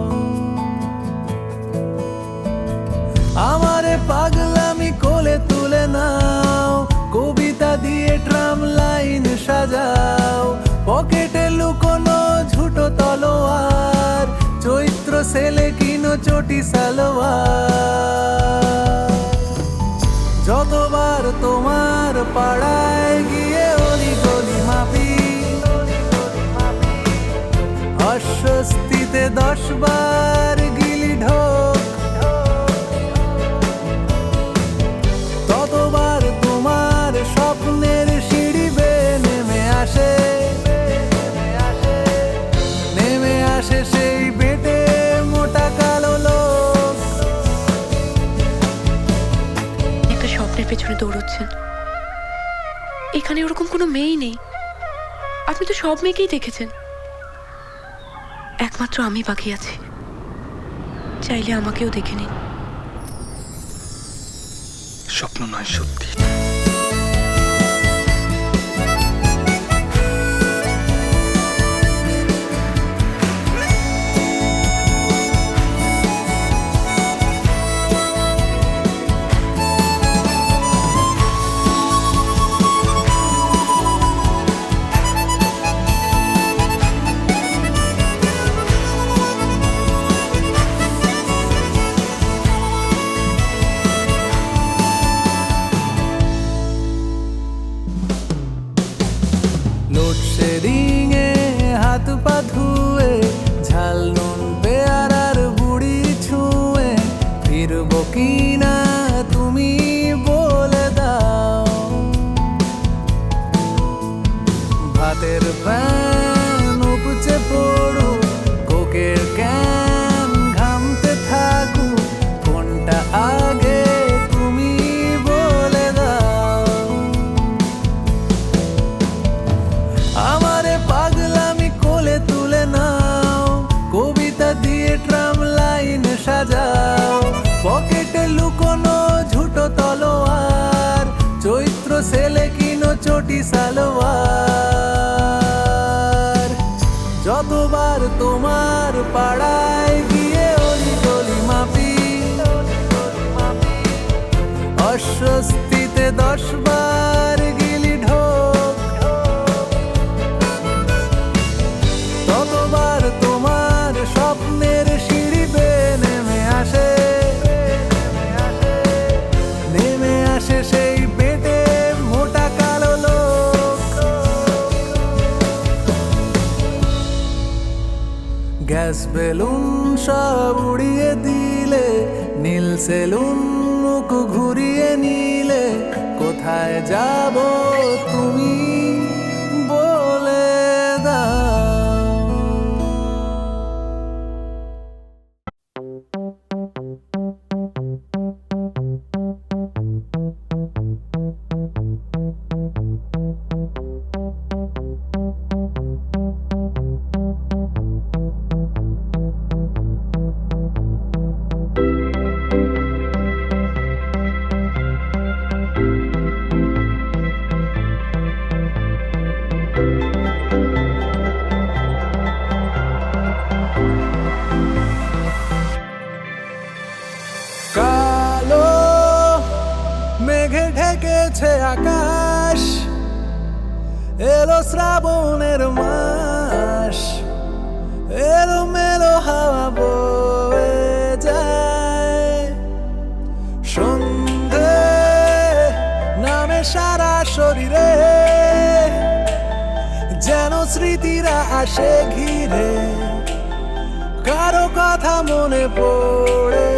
আমারে পাগলামি কোলে তুলে নাও কবিতা দিয়ে ট্রাম লাইন সাজাও পকেটে লুকোনো ঝুটো তলোয়ার চৈত্র সেলে কিনো চটি সালোয়ার যতবার তোমার পাড়ায় গিয়ে অলি গলি মাপি অস্বস্তিতে 10 বার গিলি ঢোক ততবার তোমার স্বপ্নের সিঁড়ি বেয়ে নেমে আসে সেই বেটে মোটা কালো লোক একটা স্বপ্নের পেছনে দৌড়চ্ছেন এখানে ওরকম কোনো মেয়েই নেই আপনি তো সব মেয়েকেই দেখেছেন একমাত্র আমি বাকি আছি চাইলে আমাকেও দেখে নিন স্বপ্ন নয় সত্যি লোডশেডিং এ হাত পা ধুয়ে ঝাল নুন পেয়ারার বুড়ি ছুঁয়ে ফিরবো কিনা তুমি বলে দাও ভাতের প্যান উপচে পড়ুক কোকের ক্যান ঘামতে থাকুক কোনটা আগে তুমি বলে দাও আমারে পাগলামি কোলে তুলে নাও কবিতা দিয়ে ট্রাম লাইন সাজাও পকেটে লুকোনো ঝুটো তলোয়ার চৈত্র সেলে কিনো চটি সালোয়ার যতবার তোমার পাড়ায় গিয়ে অলি গলি মাপি অস্বস্তিতে 10 বার গিলি ঢোক ততবার তোমার স্বপ্নের সিঁড়ি বেয়ে নেমে আসে আসে সেই বেটে মোটা কালো লোক। গ্যাস বেলুন সব উড়িয়ে দিলে, নীল সেলুন মুখ ঘুরিয়ে নিলে, কোথায় যাব তুমি বলে দাও। কালো মেঘে ঢেকেছে আকাশ, এলো শ্রাবণের মাস, এলো মেলো হাওয়া বয়ে যায়। সন্ধে নামে সারা শরীরে, যেন স্মৃতিরা আসে ঘিরে, কারো কথা মনে পড়ে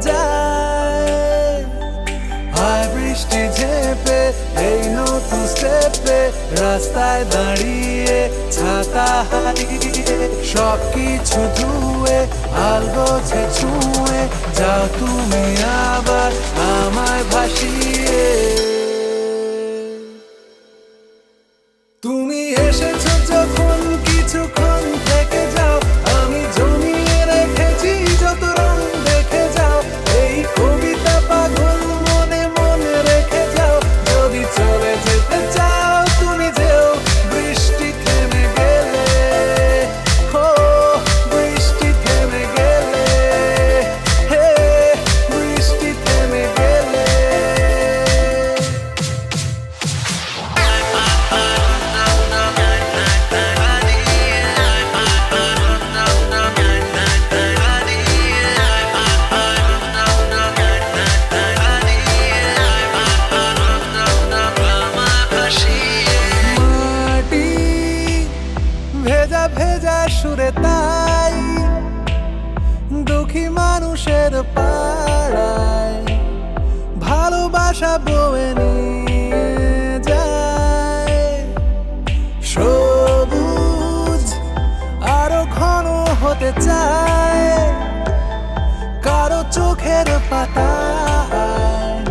যায়। হায় বৃষ্টি ঝেপে এই নতুন স্টেপে, রাস্তায় দাঁড়িয়ে ছাতা হারিয়ে, সব কিছু ধুয়ে আলগোছে ছুঁয়ে, যাও তুমি আবার আমায় ভাসিয়ে। তুমি এসেছো যখন কিছুক্ষণ থেকে যাও, আমি জমিয়ে রেখেছি যত রং দেখে যাও। এই কবিতা পাগল মনে মনে রেখে যাও, যদি চলে যেতে চাও তুমি যেও। বৃষ্টি থেমে গেলে, ও বৃষ্টি থেমে গেলে, হে বৃষ্টি থেমে গেলে। মাটি ভেজা ভেজা সুরে তাই, দুঃখী মানুষের পাড়ায় ভালোবাসা বয়ে নিয়ে যায়। সবুজ আরো ঘন হতে চায়, কারো চোখের পাতায়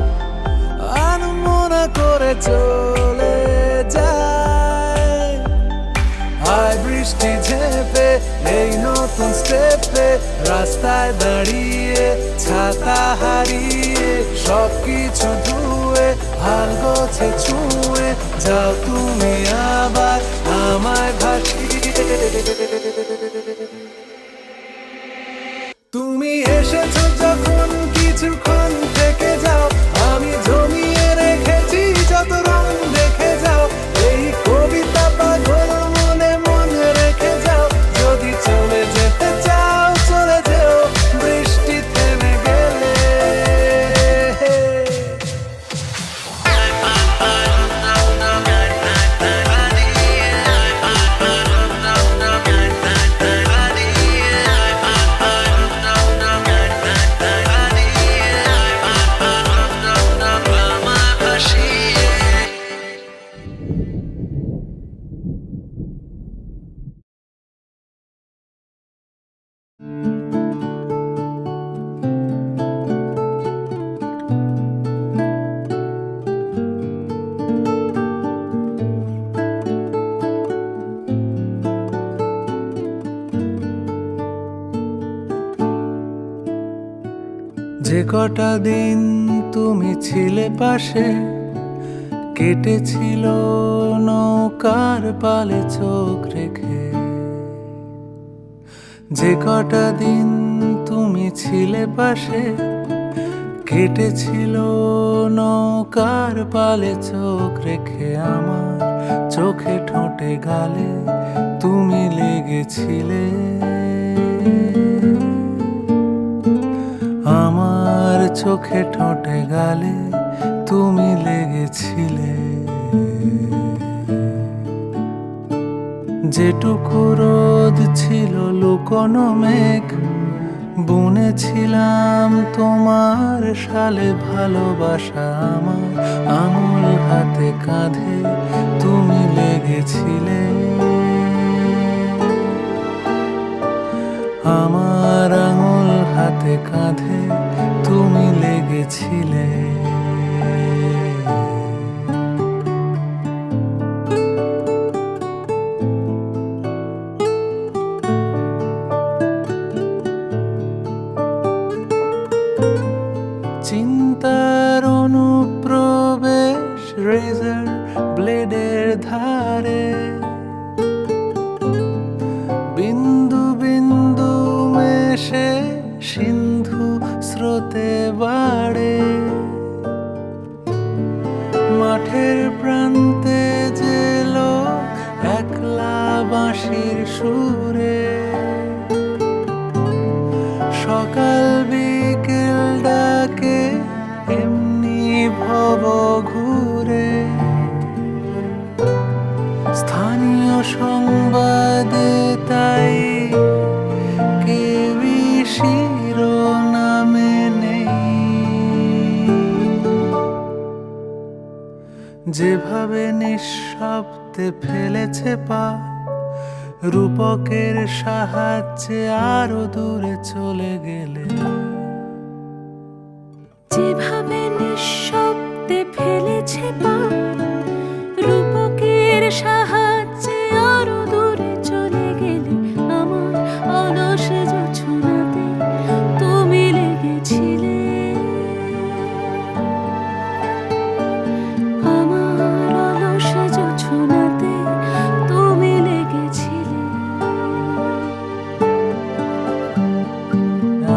আনমনা করে চলে যায়। হায় বৃষ্টি ঝেপে এই নতুন স্টেপে, রাস্তায় দাঁড়িয়ে ছাতা হারিয়ে, সব কিছু ধুয়ে আলগোছে ছুঁয়ে, যাও তুমি আবার আমায় ভাসিয়ে। তুমি এসেছো যখন কিছুক্ষণ থেকে যাও, আমি জমিয়ে রেখেছি যত রং দেখে যাও। এই কবিতা পাগল মনে মনে রেখে যাও, যদি চলে যেতে চাও চলে যেও। বৃষ্টি থেমে গেলে, যে কটা দিন তুমি ছিলে পাশে, কেটেছিল নৌকার পালে চোখ রেখে। যে কটা দিন তুমি ছিলে পাশে, কেটেছিল নৌকার পালে চোখ রেখে। আমার চোখে ঠোঁটে গালে তুমি লেগেছিলে, আমার চোখে ঠোঁটে গালে তুমি লেগেছিলে। যেটুকু রোদ ছিল লুকোনো মেঘ, বুনেছিলাম তোমার সালে ভালোবাসা আমার আঙুল হাতে কাঁধে তুমি লেগেছিলে। আমার আঙুল হাতে কাঁধে তুমি লেগেছিলে। চিন্তার অনুপ্রবেশ রেজার ব্লেডের ধারে, বিন্দু বিন্দু মেশে সিন্ধু স্রোতে বাড়ে। মাঠের প্রান্তে যে লোক একলা বাঁশির সুরে, সকাল বিকেল ডাকে এমনি ভব ঘুরে। স্থানীয় সংবাদে তাই কেউই শিরোনামে নেই। যেভাবে নিঃশব্দে ফেলেছে পা, রূপকের সাহায্যে আরো দূরে চলে গেলে। যেভাবে নিঃশব্দে ফেলেছে পা, রূপকের সাহায্যে আরো দূরে চলে গেলে। আমার অলস জোছনাতে তুমি লেগেছিলে। আমার অলস জোছনাতে তুমি লেগেছিলে।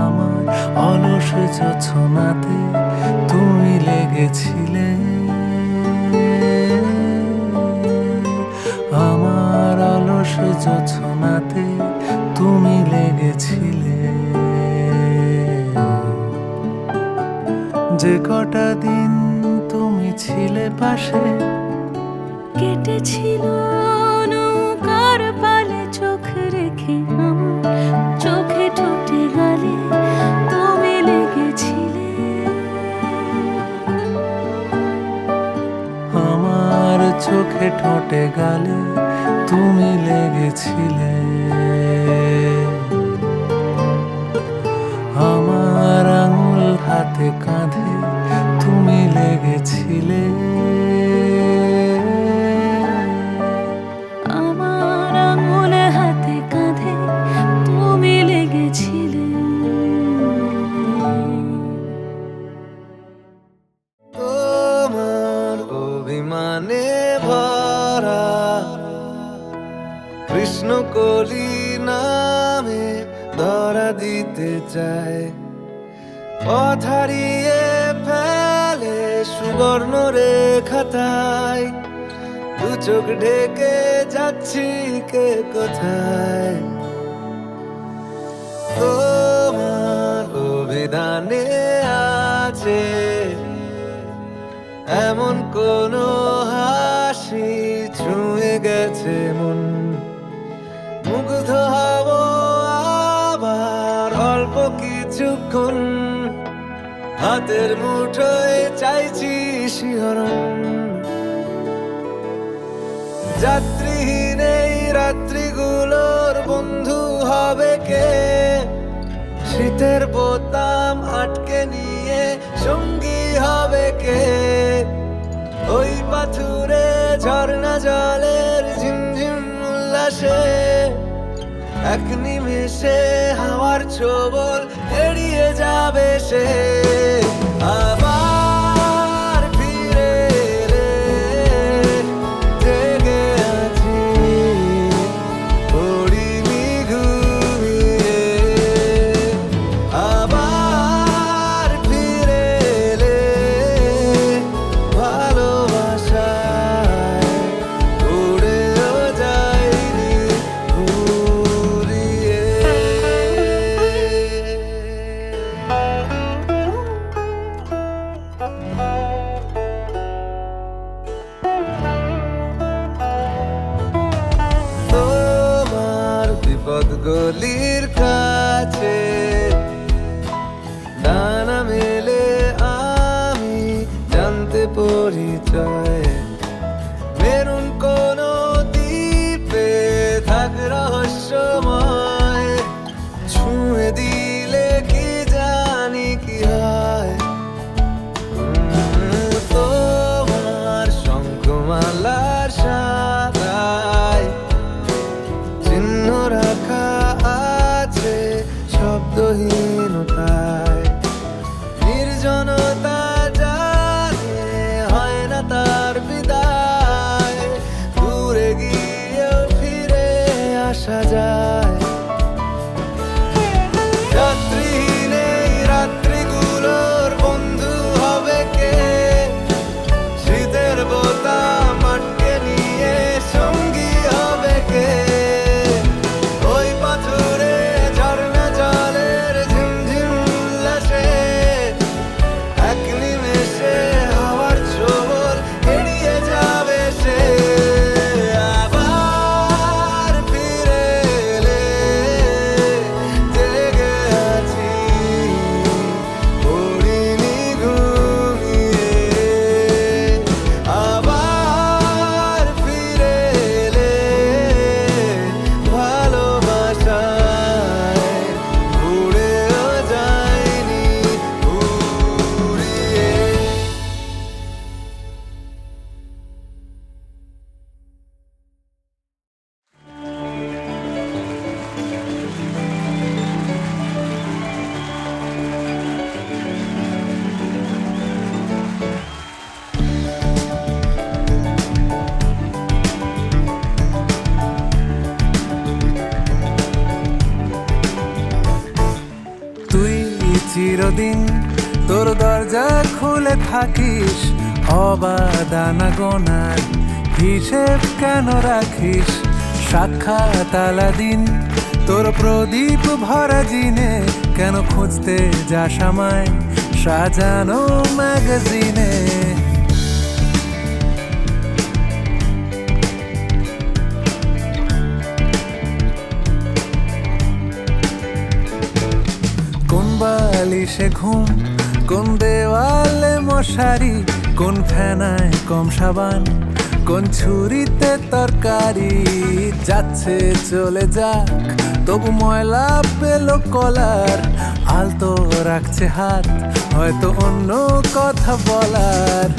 আমার অলস জোছনাতে তুমি লেগেছিলে। আমার অলস জোছনাতে তুমি লেগেছিলে। যে কটা দিন তুমি ছিলে পাশে, কেটেছিল নৌকার পালে চোখ রেখে। আমার চোখে ঠোঁটে গালে তুমি লেগেছিলে। আমার চোখে ঠোঁটে গালে তুমি লেগেছিলে। আমার আঙুল হাতে কাঁধে তুমি লেগেছিলে। আমার আঙুল হাতে কাঁধে তুমি লেগেছিলে। তোমার অভিমানে ভরা কৃষ্ণকলি নামে ধরা দিতে চায়। পথ হারিয়ে ফেলে সুবর্ণ রেখাটায়, দু চোখ ঢেকে যাচ্ছি কে কোথায়। তোমার অভিধানে আছে এমন কোন হাসি ছুঁয়ে গেছে মন। মুগ্ধ হব আবার অল্প কিছুক্ষণ, হাতের মুঠোয় চাইছি শিহরণ। যাত্রীহীন এই রাত্রিগুলোর বন্ধু হবে কে? শীতের বোতাম আটকে নিয়ে সঙ্গী হবে কে? ওই পাথুরে ঝর্ণা জলের ঝিমঝিম উল্লাসে এক নিমেষে হাওয়ার ছোবল এড়িয়ে যাবে সে। আবার ফিরে এলে জেগে আছি, পড়িনি ঘুমিয়ে। আবার ফিরে এলে ভালোবাসায় উড়েও যায়নি ঘুরিয়ে। পথ গলির কাছে ডানা মেলে আমি জানতে পরিচয় মেরুন কোন দ্বীপে থাক রহস্যময় ছুঁয়ে দিলে কি জানি কি হয় তোমার শঙ্খমালার সারায় চিহ্ন রাখা আছে শব্দহীনতায় নির্জনতা জানে হয় না তার বিদায় দূরে গিয়েও ফিরে আসা যায় যাত্রীহীন এই রাত্রিগুলোর বন্ধু হবে কে শীতের বোতাম আটকে নিয়ে সঙ্গী হবে কে ওই পাথরে ঝর্ণা জলের ঝিমঝিম উল্লাসে এক নিমেষে হাওয়ার ছোবল এড়িয়ে যাবে সে আবার ফিরে এলে জেগে আছি পড়িনি ঘুমিয়ে আবার ফিরে এলে ভালোবাসায় উড়েও যায়নি উড়িয়ে তুই চিরদিন তোর দরজা খুলে থাকিস অবাদানা গোনার হিসেব কেন রাখিস সাক্ষাৎ আলাদিন তোর প্রদীপ ভরা জিনে কেন খুঁজতে যাস আমায় সাজানো ম্যাগাজিনে কোন বালিশে ঘুম কোন দেওয়ালে মশারি কোন ফেনায় কম সাবান কোন ছুরিতে তরকারি যাচ্ছে চলে যাক তবু ময়লা পেল কলার আলতো রাখছে হাত হয়তো অন্য কথা বলার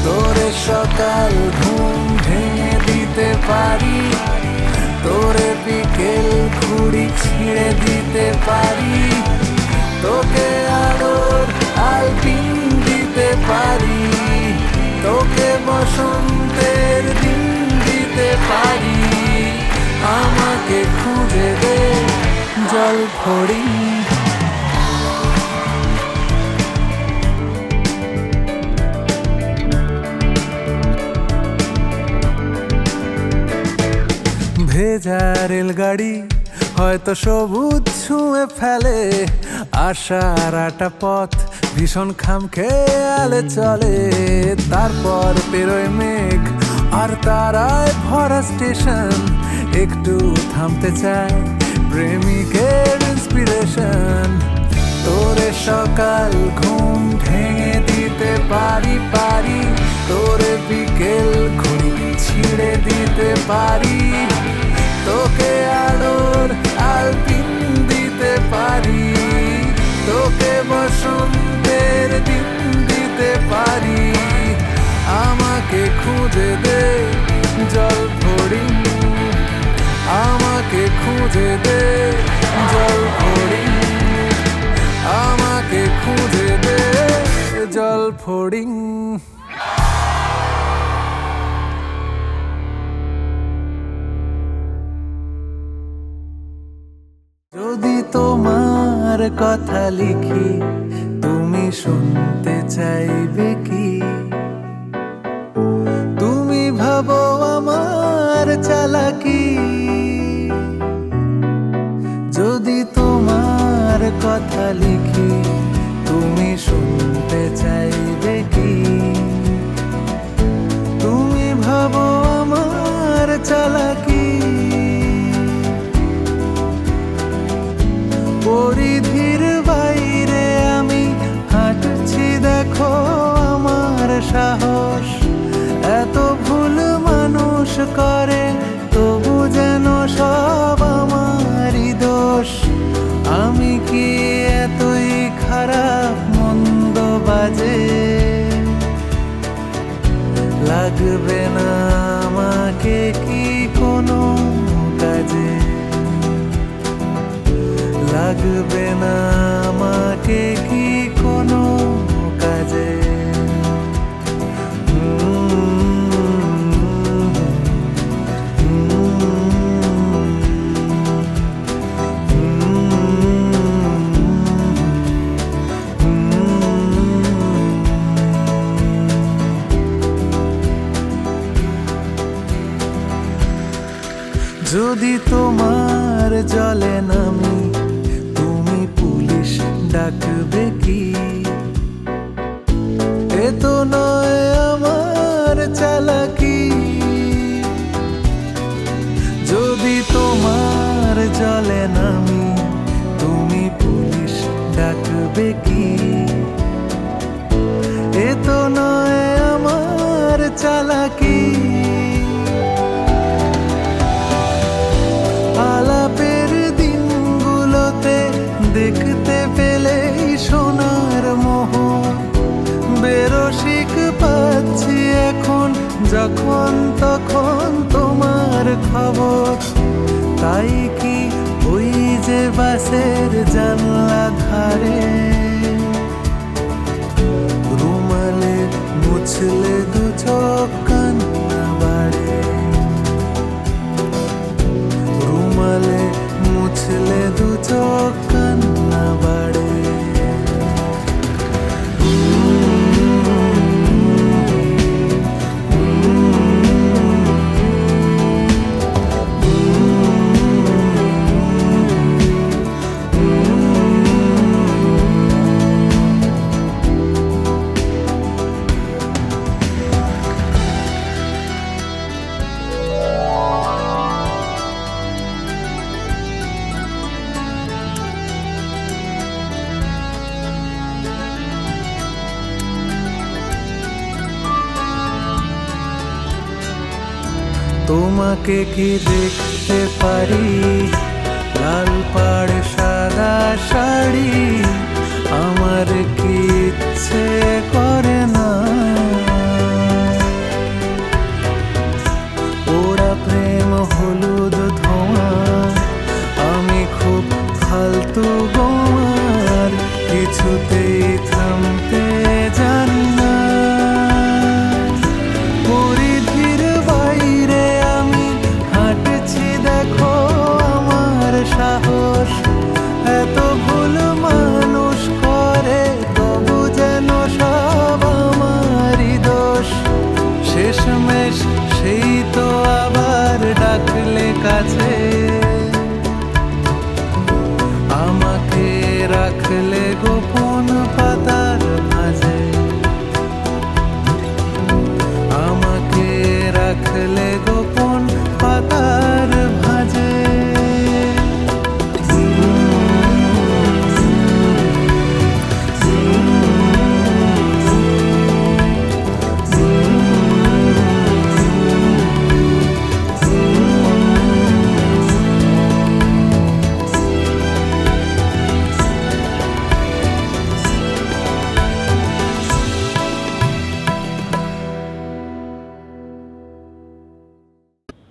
তোরে সকাল ঘুম ভেঙে দিতে পারি তোরে বিকেল ঘুড়ি ছিঁড়ে দিতে পারি তোকে আলোর আলপিন দিতে পারি তোকে বসন্তের দিন দিতে পারি আমাকে খুঁজে দে জল ফড়ি ভেজা রেলগাড়ি হয়তো সবুজ ছুঁয়ে ফেলে আশার একটা পথ ভীষণ খামখেয়ালে চলে তারপর পেরোয় মেঘ আর তারায় ভরা স্টেশন একটু থামতে চায় প্রেমিকের ইন্সপিরেশন তোরে সকাল ঘুম ভেঙে দিতে পারি তোরে বিকেল ঘুড়ি ছিঁড়ে দিতে পারি তোকে আলোর আলপিন দিতে পারি তোকে বসন্তের দিন দিতে পারি আমাকে খুঁজে দে জল ফড়ি আমাকে খুঁজে দে জল ফড়ি আমাকে খুঁজে দে জল ফড়ি যদি তোমার কথা লিখি তুমি শুনতে চাইবে কি তুমি ভাবো আমার চালাকি যদি তোমার কথা লিখি তুমি শুনতে চাইবে কি তুমি ভাবো আমার চালাকি লাগবে না আমাকে কি কোনো কাজে, লাগবে না আমাকে কি কোনো কাজে। যদি তোমার জলে নামি তুমি পুলিশ ডাকবে কি? এ তো নয় আমার চালাকি। যদি তোমার জলে নামি তুমি পুলিশ ডাকবে কি? এ তো নয় আমার চালাকি। আলাপের দিনগুলোতে দেখতে পেলেই সোনার মোহর, বেরসিক পাচ্ছি এখন যখন তখন তোমার খবর। তাই কি ওই যে বাসের জানলা ধারে রুমালে মুছলে দু চোখ কান্না বাড়ে, রুমালে মুছলে দু চোখ কান্না বাড়ে। তোমাকে কি দেখতে পারি লাল পাড় সাদা শাড়ি? আমার কি ইচ্ছে করে না ওরা প্রেম হলুদ ধোঁয়া। আমি খুব ফালতু গোয়ার কিছুতেই থামতে জানি না। পরিধির বাইরে আমি হাঁটছি দেখো আমার সাহস। এত ভুল মানুষ করে তবু যেন সব আমারই দোষ। শেষমেশ সেই তো আবার ডাকলে কাছে, আমাকে রাখলে গোপন পাতার মাঝে, আমাকে রাখলে গোপন পাতার ভাঁজে।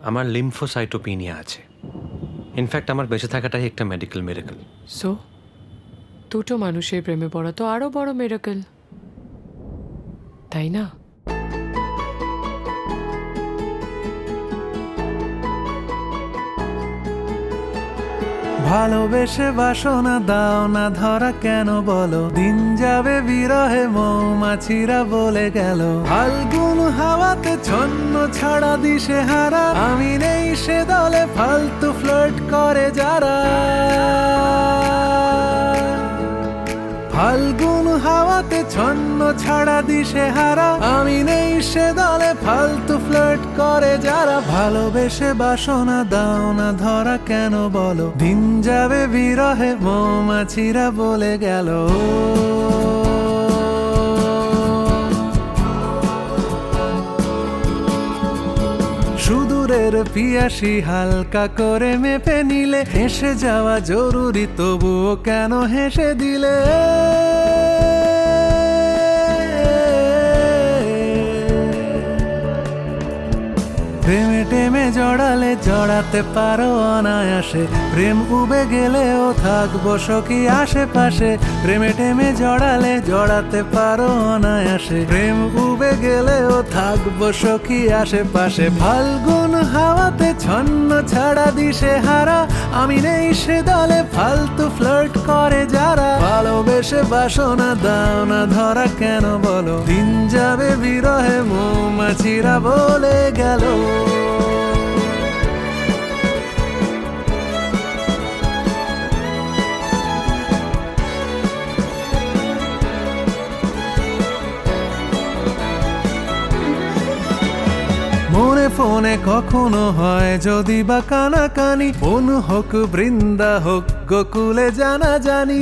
আমার লিম্ফোসাইটোপিনিয়া আছে। ইনফ্যাক্ট আমার বেঁচে থাকাটাই একটা মেডিকেল মিরাকল। সো দুটো মানুষের প্রেমে পড়া তো আরো বড় মিরাকল, তাই না? ভালোবেসে বাসনা দাও না ধরা কেন বলো? দিন যাবে বিরহে মৌমাছিরা বলে গেল। ফাল্গুন হাওয়াতে ছন্ন ছাড়া দিশে হারা, আমি নেই সে দলে ফালতু ফ্লার্ট করে যারা। ফাল্গুন হাওয়াতে ছন্ন ছাড়া দিশে হারা, আমি নেই সে দলে ফালতু ফ্লার্ট করে যারা। ভালোবেসে বাসনা দাও না ধরা কেন বলো? দিন যাবে বিরহে মৌমাছিরা বলে গেল। সুদূরের পিয়াসী হালকা করে মেপে নিলে, হেসে যাওয়া জরুরি তবুও কেন হেসে দিলে? প্রেমে টেমে জড়ালে জড়াতে পারো অনায়াসে, প্রেম উবে গেলেও থাকবো সখী আশেপাশে। প্রেমে টেমে জড়ালে জড়াতে পারো অনায়াসে, প্রেম উবে গেলেও থাকবো সখী আশেপাশে। ফাল্গুন হাওয়াতে ছন্ন ছাড়া দিশে হারা, আমি নেই সে দলে ফালতু ফ্লার্ট করে যারা। ভালোবেসে বাসনা দাও না ধরা কেন বলো, দিন যাবে বিরহে মৌমাছিরা বলে গেল। মনে ফোনে কখনো হয় যদি বা কানাকানি, ফোন হোক বৃন্দা হোক গোকুলে জানা জানি।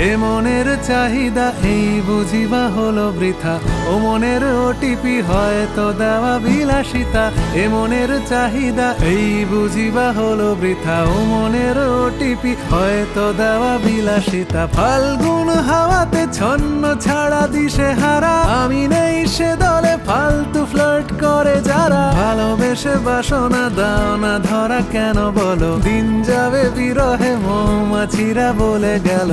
এ মনের চাহিদা এই বুঝিবা হলো বৃথা, ও মনের ওটিপি হয়তো দেওয়া বিলাসিতা। এ মনের চাহিদা এই বুঝিবা হলো বৃথা, ও মনের ওটিপি হয়তো দেওয়া বিলাসিতা। ফাল্গুন হাওয়াতে ছন্ন ছাড়া দিশে হারা, আমি নেই সে দলে ফালতু ফ্লার্ট করে যারা। ভালোবেসে বাসনা দাও না ধরা কেন বলো, দিন যাবে বিরহে মৌমাছিরা বলে গেল।